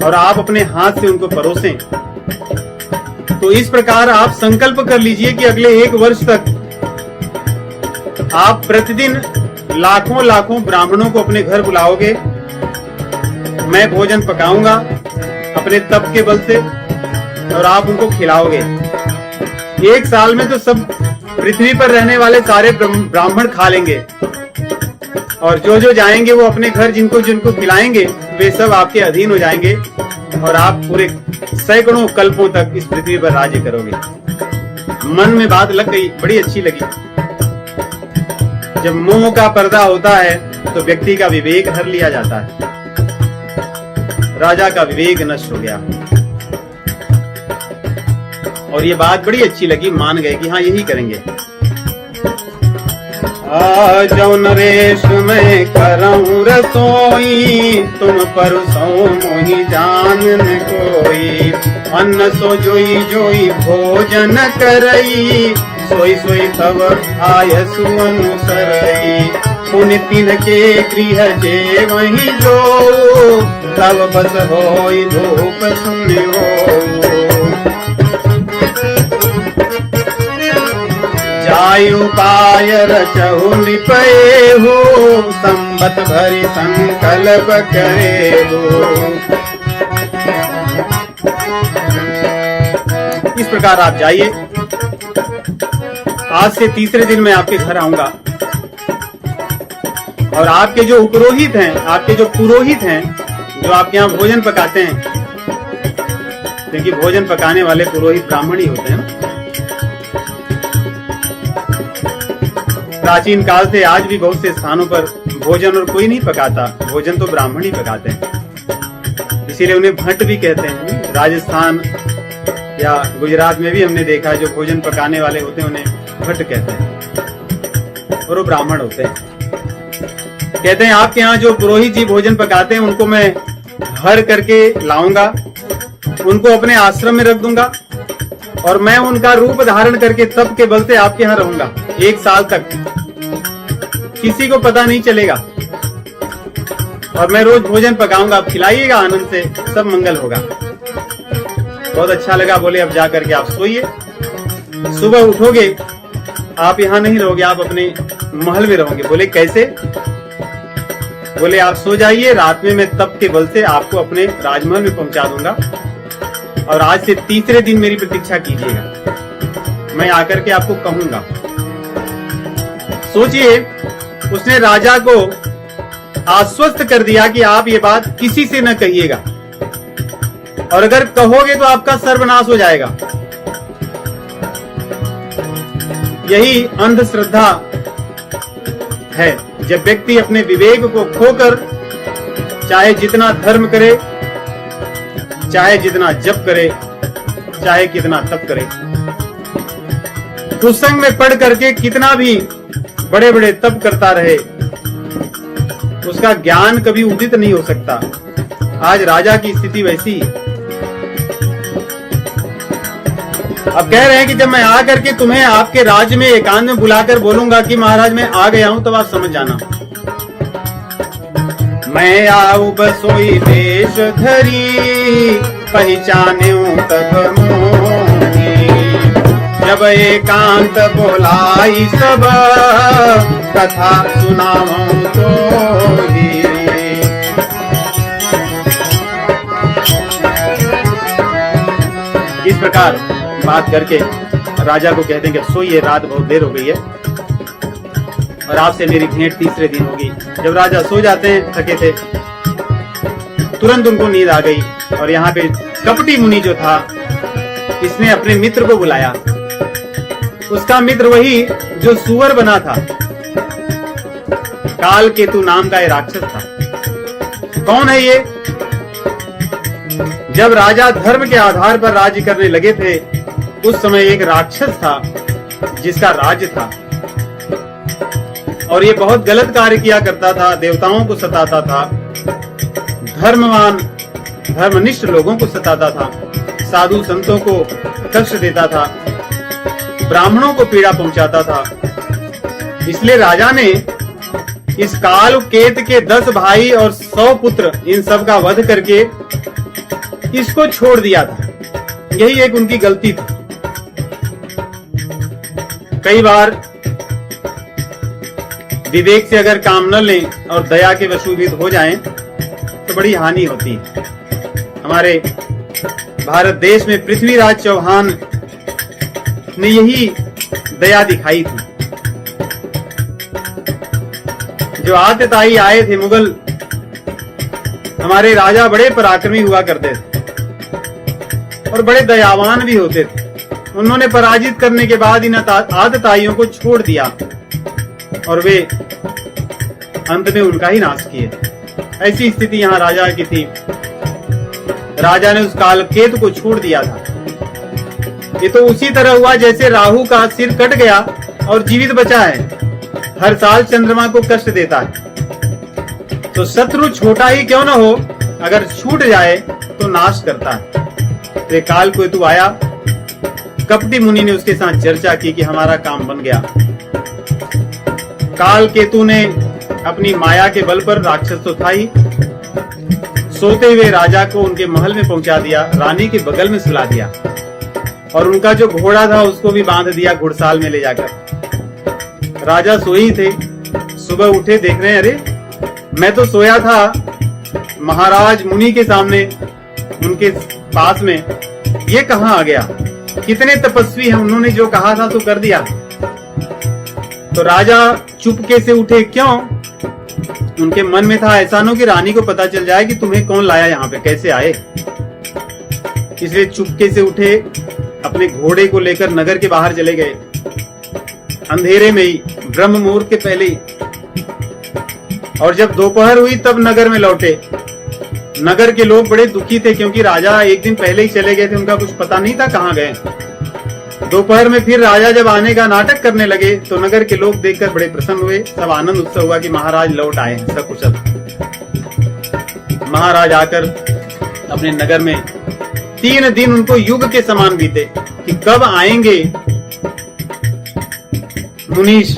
और आप अपने हाथ से उनको परोसें। तो इस प्रकार आप संकल्प कर लीजिए कि अगले 1 वर्ष तक आप प्रतिदिन लाखों लाखों ब्राह्मणों को अपने घर बुलाओगे। मैं भोजन पकाऊंगा अपने तप के बल से और आप उनको खिलाओगे। 1 साल में तो सब पृथ्वी पर रहने वाले सारे ब्राह्मण खा लेंगे और जो जो जाएंगे वो अपने घर जिनको जिनको खिलाएंगे वे सब आपके अधीन हो जाएंगे और आप पूरे सैकड़ों कल्पों तक इस पृथ्वी पर राज्य करोगे। मन में बात लग गई, बड़ी अच्छी लगी। जब मोह का पर्दा होता है तो व्यक्ति का विवेक हर लिया जाता है। राजा का विवेक नष्ट हो गया और ये बात बड़ी अच्छी लगी, मान गए कि हाँ यही करेंगे। जो नरेश मैं करऊं रसोई, तुम परसो मोहि जानन कोई। अन्न सो जोई जोई भोजन करई, सोई सोई तब आयसु अनुसरई। पुण्य तिनके गृह जे वही जो, तब बस होई धूप सुनियो। जायु पाय रचहु निपये हो, संबत भरी संकल्प करे हो। इस प्रकार आप जाइए। आज से 3रे दिन मैं आपके घर आऊंगा और आपके जो उपरोहित हैं, आपके जो पुरोहित हैं, जो आपके यहाँ भोजन पकाते हैं, क्योंकि भोजन पकाने वाले पुरोहित ब्राह्मण ही होते हैं। प्राचीन काल से आज भी बहुत से स्थानों पर भोजन और कोई नहीं पकाता, भोजन तो ब्राह्मण ही पकाते हैं। इसीलिए उन्हें भट्ट भी कहते हैं। राजस्थान या गुजरात में भी हमने देखा है, जो भोजन पकाने वाले होते हैं उन्हें भट्ट कहते हैं और वो ब्राह्मण होते हैं। कहते हैं आपके यहाँ जो पुरोहित जी भोजन पकाते हैं उनको मैं हर करके लाऊंगा, उनको अपने आश्रम में रख दूंगा और मैं उनका रूप धारण करके तप के बल से आपके यहाँ रहूंगा 1 साल तक। किसी को पता नहीं चलेगा और मैं रोज भोजन पकाऊंगा, आप खिलाइएगा आनंद से, सब मंगल होगा। बहुत अच्छा लगा। बोले अब जाकर के आप सोइए, सुबह उठोगे आप यहाँ नहीं रहोगे, आप अपने महल में रहोगे। बोले कैसे? बोले आप सो जाइए, रात में मैं तप के बल से आपको अपने राजमहल में पहुंचा दूंगा और आज से 3रे दिन मेरी प्रतीक्षा कीजिएगा, मैं आकर के आपको कहूंगा। सोचिए, उसने राजा को आश्वस्त कर दिया कि आप ये बात किसी से न कहिएगा और अगर कहोगे तो आपका सर्वनाश हो जाएगा। यही अंधश्रद्धा है। जब व्यक्ति अपने विवेक को खोकर चाहे जितना धर्म करे, चाहे जितना जप करे, चाहे कितना तप करे, कुसंग में पढ़ करके कितना भी बड़े बड़े तप करता रहे, उसका ज्ञान कभी उदित नहीं हो सकता। आज राजा की स्थिति वैसी है। अब कह रहे हैं कि जब मैं आकर के तुम्हें आपके राज्य में एकांत में बुलाकर बोलूंगा कि महाराज मैं आ गया हूं, तब आप समझ जाना। मैं आऊ बसोई देश धरी, पहचाने तब मोही। जब एकांत बोलाई सब, कथा सुनाऊं तो ही। इस प्रकार बात करके राजा को कहते हैं कि सोइए, रात बहुत देर हो गई है और आपसे मेरी भेंट 3रे दिन होगी। जब राजा सो जाते हैं, थके थे, तुरंत उनको नींद आ गई और यहाँ पे कपटी मुनि जो था, इसने अपने मित्र को बुलाया। उसका मित्र वही जो सुअर बना था, काल केतु नाम का ये राक्षस था। कौन है ये? जब राजा धर्म के आधार पर राज्य करने लगे थे, उस समय एक राक्षस था जिसका राज्य था, और ये बहुत गलत कार्य किया करता था, देवताओं को सताता था, धर्मवान धर्मनिष्ठ लोगों को सताता था, साधु संतों को कष्ट देता था, ब्राह्मणों को पीड़ा पहुंचाता था। इसलिए राजा ने इस काल केत के 10 भाई और 100 पुत्र, इन सब का वध करके इसको छोड़ दिया था। यही एक उनकी गलती थी। कई बार विवेक से अगर काम न लें और दया के वशीभूत हो जाएं, तो बड़ी हानि होती है। हमारे भारत देश में पृथ्वीराज चौहान ने यही दया दिखाई थी। जो आतताई आए थे मुगल, हमारे राजा बड़े पराक्रमी हुआ करते थे और बड़े दयावान भी होते थे। उन्होंने पराजित करने के बाद इन आतताइयों को छोड़ दिया और वे अंत में उनका ही नाश किए। ऐसी स्थिति यहाँ राजा की थी। राजा ने उस काल केतु को छोड़ दिया था। ये तो उसी तरह हुआ जैसे राहु का सिर कट गया और जीवित बचा है, हर साल चंद्रमा को कष्ट देता है। तो शत्रु छोटा ही क्यों न हो, अगर छूट जाए तो नाश करता है। तो काल केतु आया, कपटी मुनि ने उसके साथ चर्चा की कि हमारा काम बन गया। काल केतु ने अपनी माया के बल पर, राक्षस तो था ही, सोते हुए राजा को उनके महल में पहुंचा दिया, रानी के बगल में सुला दिया और उनका जो घोड़ा था उसको भी बांध दिया घुड़साल में ले जाकर। राजा सोई थे, सुबह उठे, देख रहे हैं, अरे मैं तो सोया था महाराज मुनि के सामने, उनके पास में, ये कहाँ आ गया? कितने तपस्वी हैं, उन्होंने जो कहा था तो कर दिया। तो राजा चुपके से उठे। क्यों? उनके मन में था ऐसा न कि रानी को पता चल जाए कि तुम्हें कौन लाया यहाँ पे, कैसे आए। इसलिए चुपके से उठे, अपने घोड़े को लेकर नगर के बाहर चले गए, अंधेरे में ही, ब्रह्म मुहूर्त के पहले ही। और जब दोपहर हुई तब नगर में लौटे। नगर के लोग बड़े दुखी थे क्योंकि राजा एक दिन पहले ही चले गए थे, उनका कुछ पता नहीं था कहाँ गए। दोपहर में फिर राजा जब आने का नाटक करने लगे तो नगर के लोग देखकर बड़े प्रसन्न हुए। सब आनंद उत्सव हुआ कि महाराज लौट आए हैं सकुशल। महाराज आकर अपने नगर में 3 दिन उनको युग के समान बीते कि कब आएंगे मुनीश।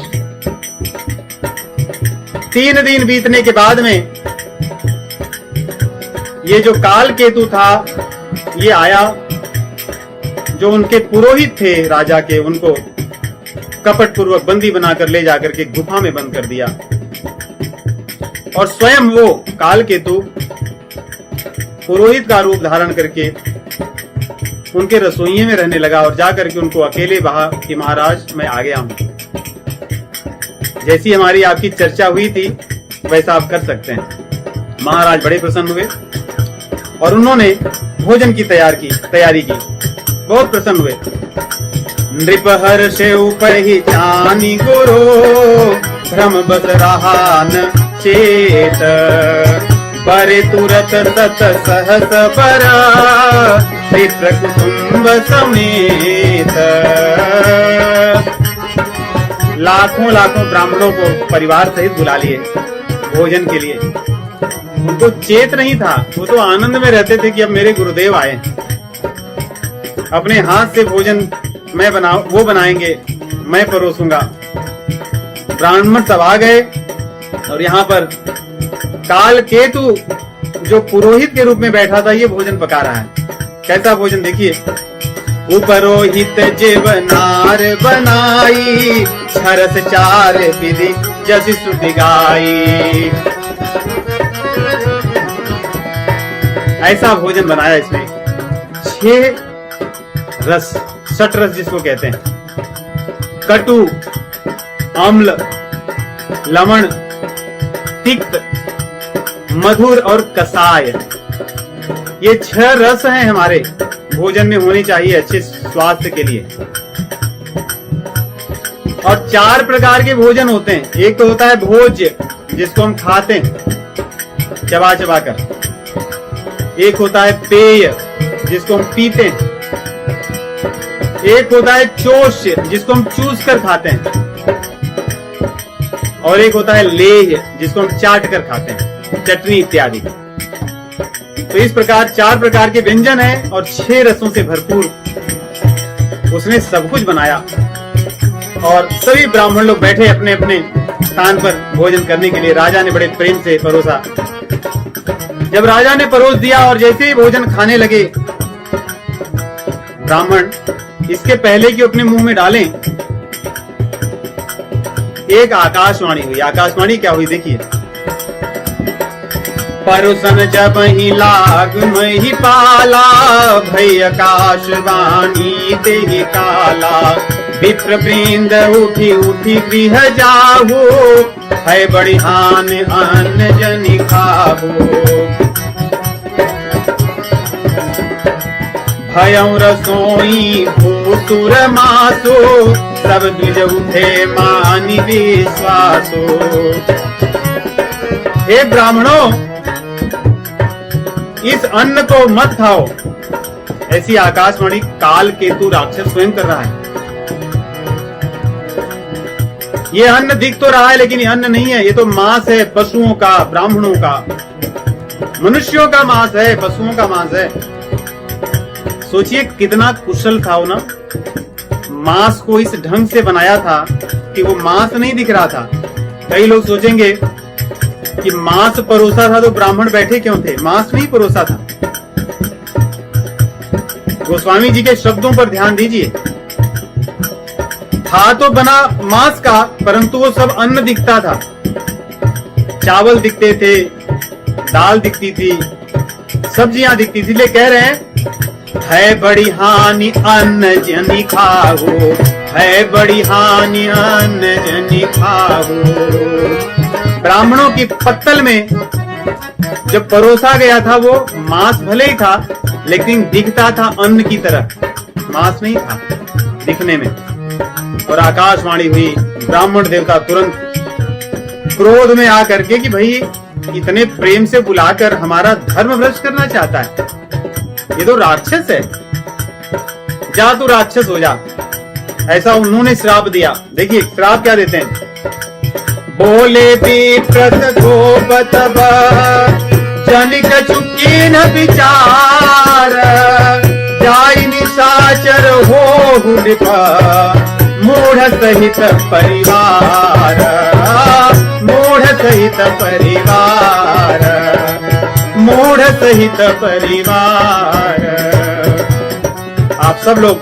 3 दिन बीतने के बाद में ये जो काल केतु था ये आया। जो उनके पुरोहित थे राजा के, उनको कपट पूर्वक बंदी बनाकर ले जाकर के गुफा में बंद कर दिया और स्वयं वो काल केतु पुरोहित का रूप धारण करके उनके रसोइये में रहने लगा और जाकर के उनको अकेले कहा कि महाराज मैं आ गया हूं। जैसी हमारी आपकी चर्चा हुई थी वैसा आप कर सकते हैं। महाराज बड़े प्रसन्न हुए और उन्होंने भोजन की तैयारी की। बहुत प्रसन्न हुए। नृप हर्षे पहिचानी गुरु, भ्रम बस रहा न चेत, परे तुरत सत सहस पर, विप्र कुटुंब समेत। लाखों लाखों ब्राह्मणों को परिवार सहित बुला लिए भोजन के लिए। उनको चेत नहीं था, वो तो आनंद में रहते थे कि अब मेरे गुरुदेव आए, अपने हाथ से भोजन वो बनाएंगे, मैं परोसूंगा। ब्राह्मण सब आ गए और यहाँ पर काल केतु जो पुरोहित के रूप में बैठा था ये भोजन पका रहा है। कैसा भोजन देखिए। उपरोहित जीवनार बनाई, छरस 4 विधि जस श्रुति गाई। ऐसा भोजन बनाया इसने। 6 रस, षट्रस जिसको कहते हैं, कटु, अम्ल, लवण, तिक्त, मधुर और कसाय, ये 6 रस हैं हमारे भोजन में होने चाहिए अच्छे स्वास्थ्य के लिए। और 4 प्रकार के भोजन होते हैं। एक तो होता है भोज्य, जिसको हम खाते हैं चबा चबा कर। एक होता है पेय, जिसको हम पीते हैं। एक होता है चोष्य, जिसको हम चूस कर खाते हैं। और एक होता है लेह्य, जिसको हम चाट कर खाते हैं, चटनी इत्यादि। तो इस प्रकार 4 प्रकार के व्यंजन हैं और 6 रसों से भरपूर उसने सब कुछ बनाया। और सभी ब्राह्मण लोग बैठे अपने अपने स्थान पर भोजन करने के लिए। राजा ने बड़े प्रेम से परोसा। जब राजा ने परोस दिया और जैसे ही भोजन खाने लगे, ब्राह्मण इसके पहले कि अपने मुंह में डालें, एक आकाशवाणी हुई। आकाशवाणी क्या हुई देखिए। परोसन जब ही लाग मही पाला, भई आकाशवाणी ते ही काला। विप्र वृंद उठी उठी गृह जाहु, है बड़ी हान अन्न जनि खाहु। भयं रसोई भूसुर मासो, सब द्विज उठे मानि विश्वासो। हे ब्राह्मणों, इस अन्न को मत खाओ। ऐसी आकाशवाणी काल केतु राक्षस स्वयं कर रहा है। ये अन्न दिख तो रहा है, लेकिन ये अन्न नहीं है। ये तो मांस है पशुओं का, ब्राह्मणों का। मनुष्यों का मांस है, पशुओं का मांस है। सोचिए कितना कुशल था वो ना। मांस को इस ढंग से बनाया था कि वो मांस नहीं दिख रहा था। कई लोग सोचेंगे कि मांस परोसा था तो ब्राह्मण बैठे क्यों थे। मांस नहीं परोसा था। गोस्वामी जी के शब्दों पर ध्यान दीजिए। था तो बना मांस का, परंतु वो सब अन्न दिखता था। चावल दिखते थे, दाल दिखती थी, सब्जियां दिखती थी। ले कह रहे हैं, है बड़ी हानि अन्न जनि खाहु, है बड़ी हानि अन्न जनि खाहु। ब्राह्मणों की पत्तल में जब परोसा गया था, वो मांस भले ही था, लेकिन दिखता था अन्न की तरह। मांस नहीं था दिखने में। और आकाशवाणी हुई। ब्राह्मण देवता तुरंत क्रोध में आकर के कि भाई इतने प्रेम से बुलाकर हमारा धर्म भ्रष्ट करना चाहता है, ये तो राक्षस है। जा तू राक्षस हो जा, ऐसा उन्होंने श्राप दिया। देखिए श्राप क्या देते हैं। बोले विप्रत गोपतव जनिक चुकी न विचार, जाई निशाचर हो मूढ़ सहित परिवार, मूढ़ सहित परिवार, मूढ़ सहित परिवार। आप सब लोग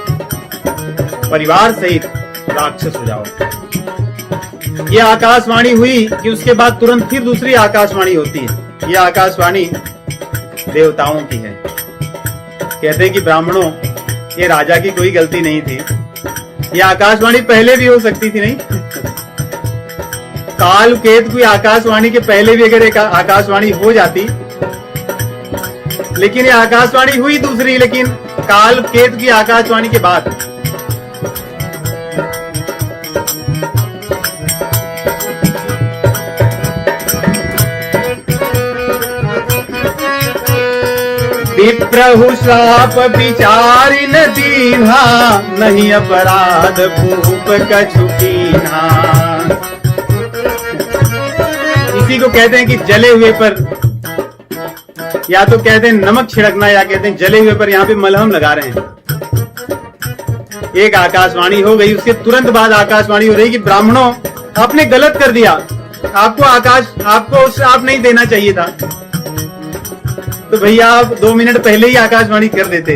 परिवार सहित राक्षस हो जाओ। ये आकाशवाणी हुई कि उसके बाद तुरंत फिर दूसरी आकाशवाणी होती है। ये आकाशवाणी देवताओं की है। कहते हैं कि ब्राह्मणों, ये राजा की कोई गलती नहीं थी। ये आकाशवाणी पहले भी हो सकती थी, नहीं? काल केतु की आकाशवाणी के पहले भी अगर एक आकाशवाणी हो जाती, लेकिन ये आकाशवाणी हुई दूसरी, लेकिन काल केतु की आकाशवाणी के बाद। विप्रहु श्राप विचारि न दीन्हा, नहीं अपराध भूप कछु कीन्हा। इसी को कहते हैं कि जले हुए पर, या तो कहते हैं नमक छिड़कना, या कहते हैं जले हुए पर यहाँ पे मलहम लगा रहे हैं। एक आकाशवाणी हो गई, उसके तुरंत बाद आकाशवाणी हो रही कि ब्राह्मणों आपने गलत कर दिया, आपको श्राप नहीं देना चाहिए था। तो भैया आप 2 मिनट पहले ही आकाशवाणी कर देते।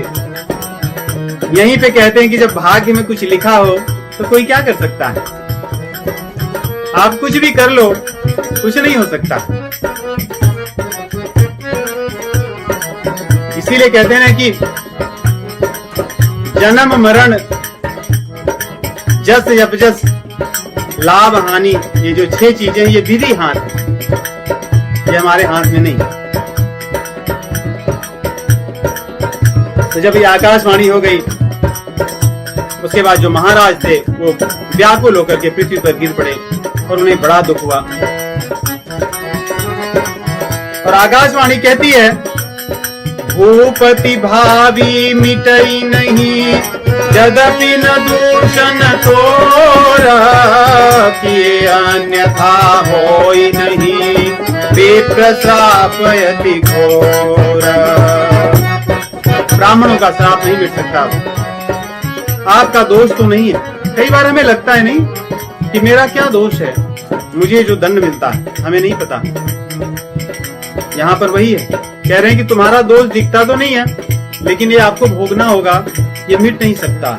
यहीं पे कहते हैं कि जब भाग्य में कुछ लिखा हो तो कोई क्या कर सकता है। आप कुछ भी कर लो, कुछ नहीं हो सकता। इसीलिए कहते हैं कि जन्म मरण जस अपजस लाभ हानि, ये जो 6 चीजें, ये विधि हाथ, ये हमारे हाथ में नहीं। तो जब ये आकाशवाणी हो गई, उसके बाद जो महाराज थे वो व्याकुल होकर के पृथ्वी पर गिर पड़े और उन्हें बड़ा दुख हुआ। और आकाशवाणी कहती है, भूपति भावी मिटई नहीं, यद्यपि न दूषण तोरा, किए अन्यथा होई नहीं, विप्र श्रापयति घोर। ब्राह्मणों का श्राप नहीं मिट सकता। आपका दोष तो नहीं है। कई बार हमें लगता है नहीं कि मेरा क्या दोष है, मुझे जो दंड मिलता है, हमें नहीं पता। यहाँ पर वही है, कह रहे हैं कि तुम्हारा दोष दिखता तो नहीं है, लेकिन ये आपको भोगना होगा, ये मिट नहीं सकता।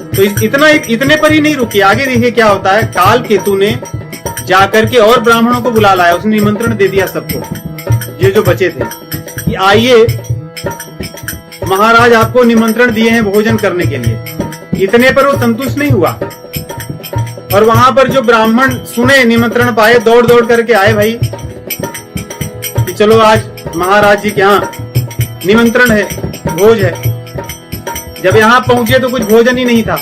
तो इतने पर ही नहीं रुकी, आगे देखिए क्या होता है। काल केतु ने जाकर के और ब्राह्मणों को बुला लाया, उसने निमंत्रण दे दिया सबको, ये जो बचे थे, कि आइए महाराज आपको निमंत्रण दिए हैं भोजन करने के लिए। इतने पर वो संतुष्ट नहीं हुआ, और वहां पर जो ब्राह्मण सुने निमंत्रण पाए, दौड़ दौड़ करके आए भाई कि चलो आज महाराज जी के यहाँ निमंत्रण है, भोज है। जब यहाँ पहुंचे तो कुछ भोजन ही नहीं था।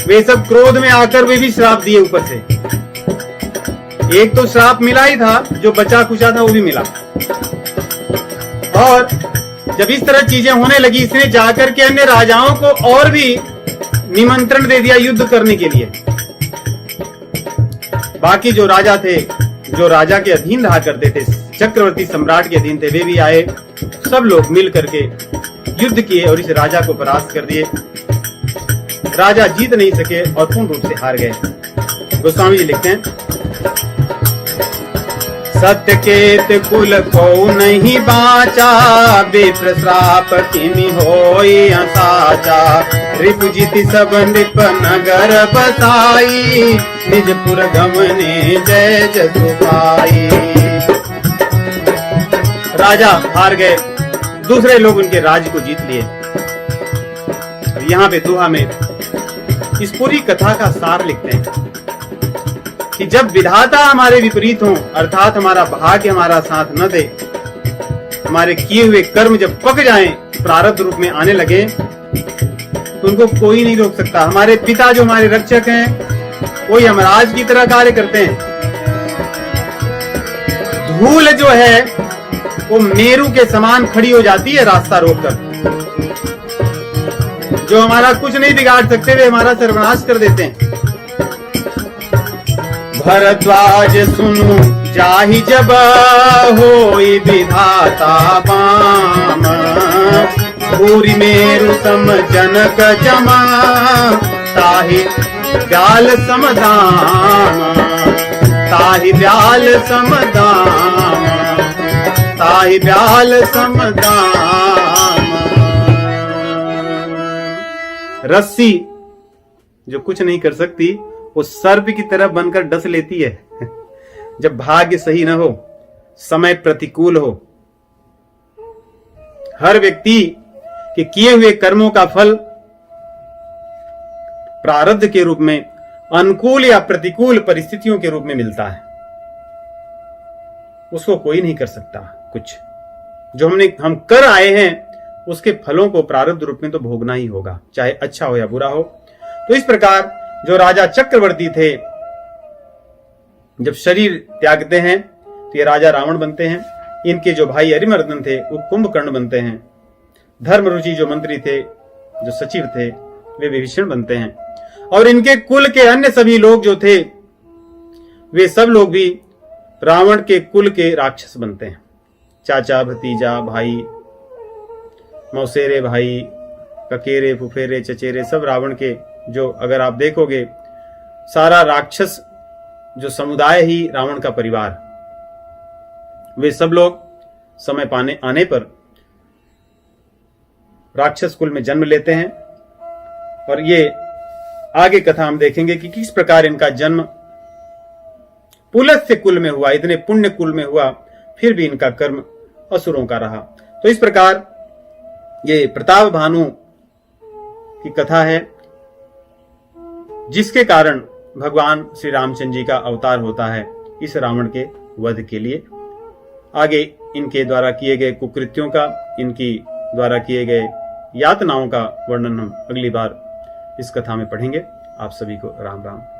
वे सब क्रोध में आकर वे भी श्राप दिए ऊपर से। एक तो श्राप मिला ही था, जो बचा कुचा था वो भी मिला। और जब इस तरह चीजें होने लगी, इसने जाकर के अन्य राजाओं को और भी निमंत्रण दे दिया युद्ध करने के लिए। बाकी जो राजा थे, जो राजा के अधीन रहा करते थे, चक्रवर्ती सम्राट के अधीन थे, वे भी आए। सब लोग मिल करके युद्ध किए और इस राजा को परास्त कर दिए। राजा जीत नहीं सके और पूर्ण रूप से हार गए। गोस्वामी जी लिखते हैं, सत्यकेत कुल को नहीं बाचा, विप्र श्राप किनि होई साचा। रिपुजिति सब नृप नगर बसाई, निजपुर गमने जय जसुभाई। राजा हार गए, दूसरे लोग उनके राज्य को जीत लिए। यहाँ पे दोहा में इस पूरी कथा का सार लिखते हैं कि जब विधाता हमारे विपरीत हों, अर्थात हमारा भाग्य हमारा साथ न दे, हमारे किए हुए कर्म जब पक जाएं, प्रारब्ध रूप में आने लगे, तो उनको कोई नहीं रोक सकता। हमारे पिता जो हमारे रक्षक हैं, कोई यमराज की तरह कार्य करते हैं। धूल जो है वो मेरू के समान खड़ी हो जाती है रास्ता रोककर। जो हमारा कुछ नहीं बिगाड़ सकते, वे हमारा सर्वनाश कर देते हैं। भरद्वाज सुनु जाहि जब होई विधाता बाम, भूरि मेरु सम जनक जमा, ताहि ब्याल समदाम, ताहि ब्याल समदाम, ताहि ब्याल समदाम। रस्सी जो कुछ नहीं कर सकती, वो सर्प की तरह बनकर डस लेती है। जब भाग्य सही न हो, समय प्रतिकूल हो, हर व्यक्ति के किए हुए कर्मों का फल प्रारब्ध के रूप में, अनुकूल या प्रतिकूल परिस्थितियों के रूप में मिलता है। उसको कोई नहीं कर सकता कुछ। जो हम कर आए हैं, उसके फलों को प्रारब्ध रूप में तो भोगना ही होगा, चाहे अच्छा हो या बुरा हो। तो इस प्रकार जो राजा चक्रवर्ती थे, जब शरीर त्यागते हैं तो ये राजा रावण बनते हैं। इनके जो भाई अरिमर्दन थे वो कुंभकर्ण बनते हैं। धर्मरुचि जो मंत्री थे, जो सचिव थे, वे विभीषण बनते हैं। और इनके कुल के अन्य सभी लोग जो थे, वे सब लोग भी रावण के कुल के राक्षस बनते हैं। चाचा, भतीजा, भाई, मौसेरे भाई, ककेरे, फुफेरे, चचेरे, सब रावण के, जो अगर आप देखोगे सारा राक्षस जो समुदाय ही रावण का परिवार, वे सब लोग समय पाने आने पर राक्षस कुल में जन्म लेते हैं। और ये आगे कथा हम देखेंगे कि किस प्रकार इनका जन्म पुलस्त्य कुल में हुआ, इतने पुण्य कुल में हुआ, फिर भी इनका कर्म असुरों का रहा। तो इस प्रकार ये प्रताप भानु की कथा है, जिसके कारण भगवान श्री रामचंद्र जी का अवतार होता है इस रावण के वध के लिए। आगे इनके द्वारा किए गए कुकृत्यों का, इनकी द्वारा किए गए यातनाओं का वर्णन हम अगली बार इस कथा में पढ़ेंगे। आप सभी को राम राम।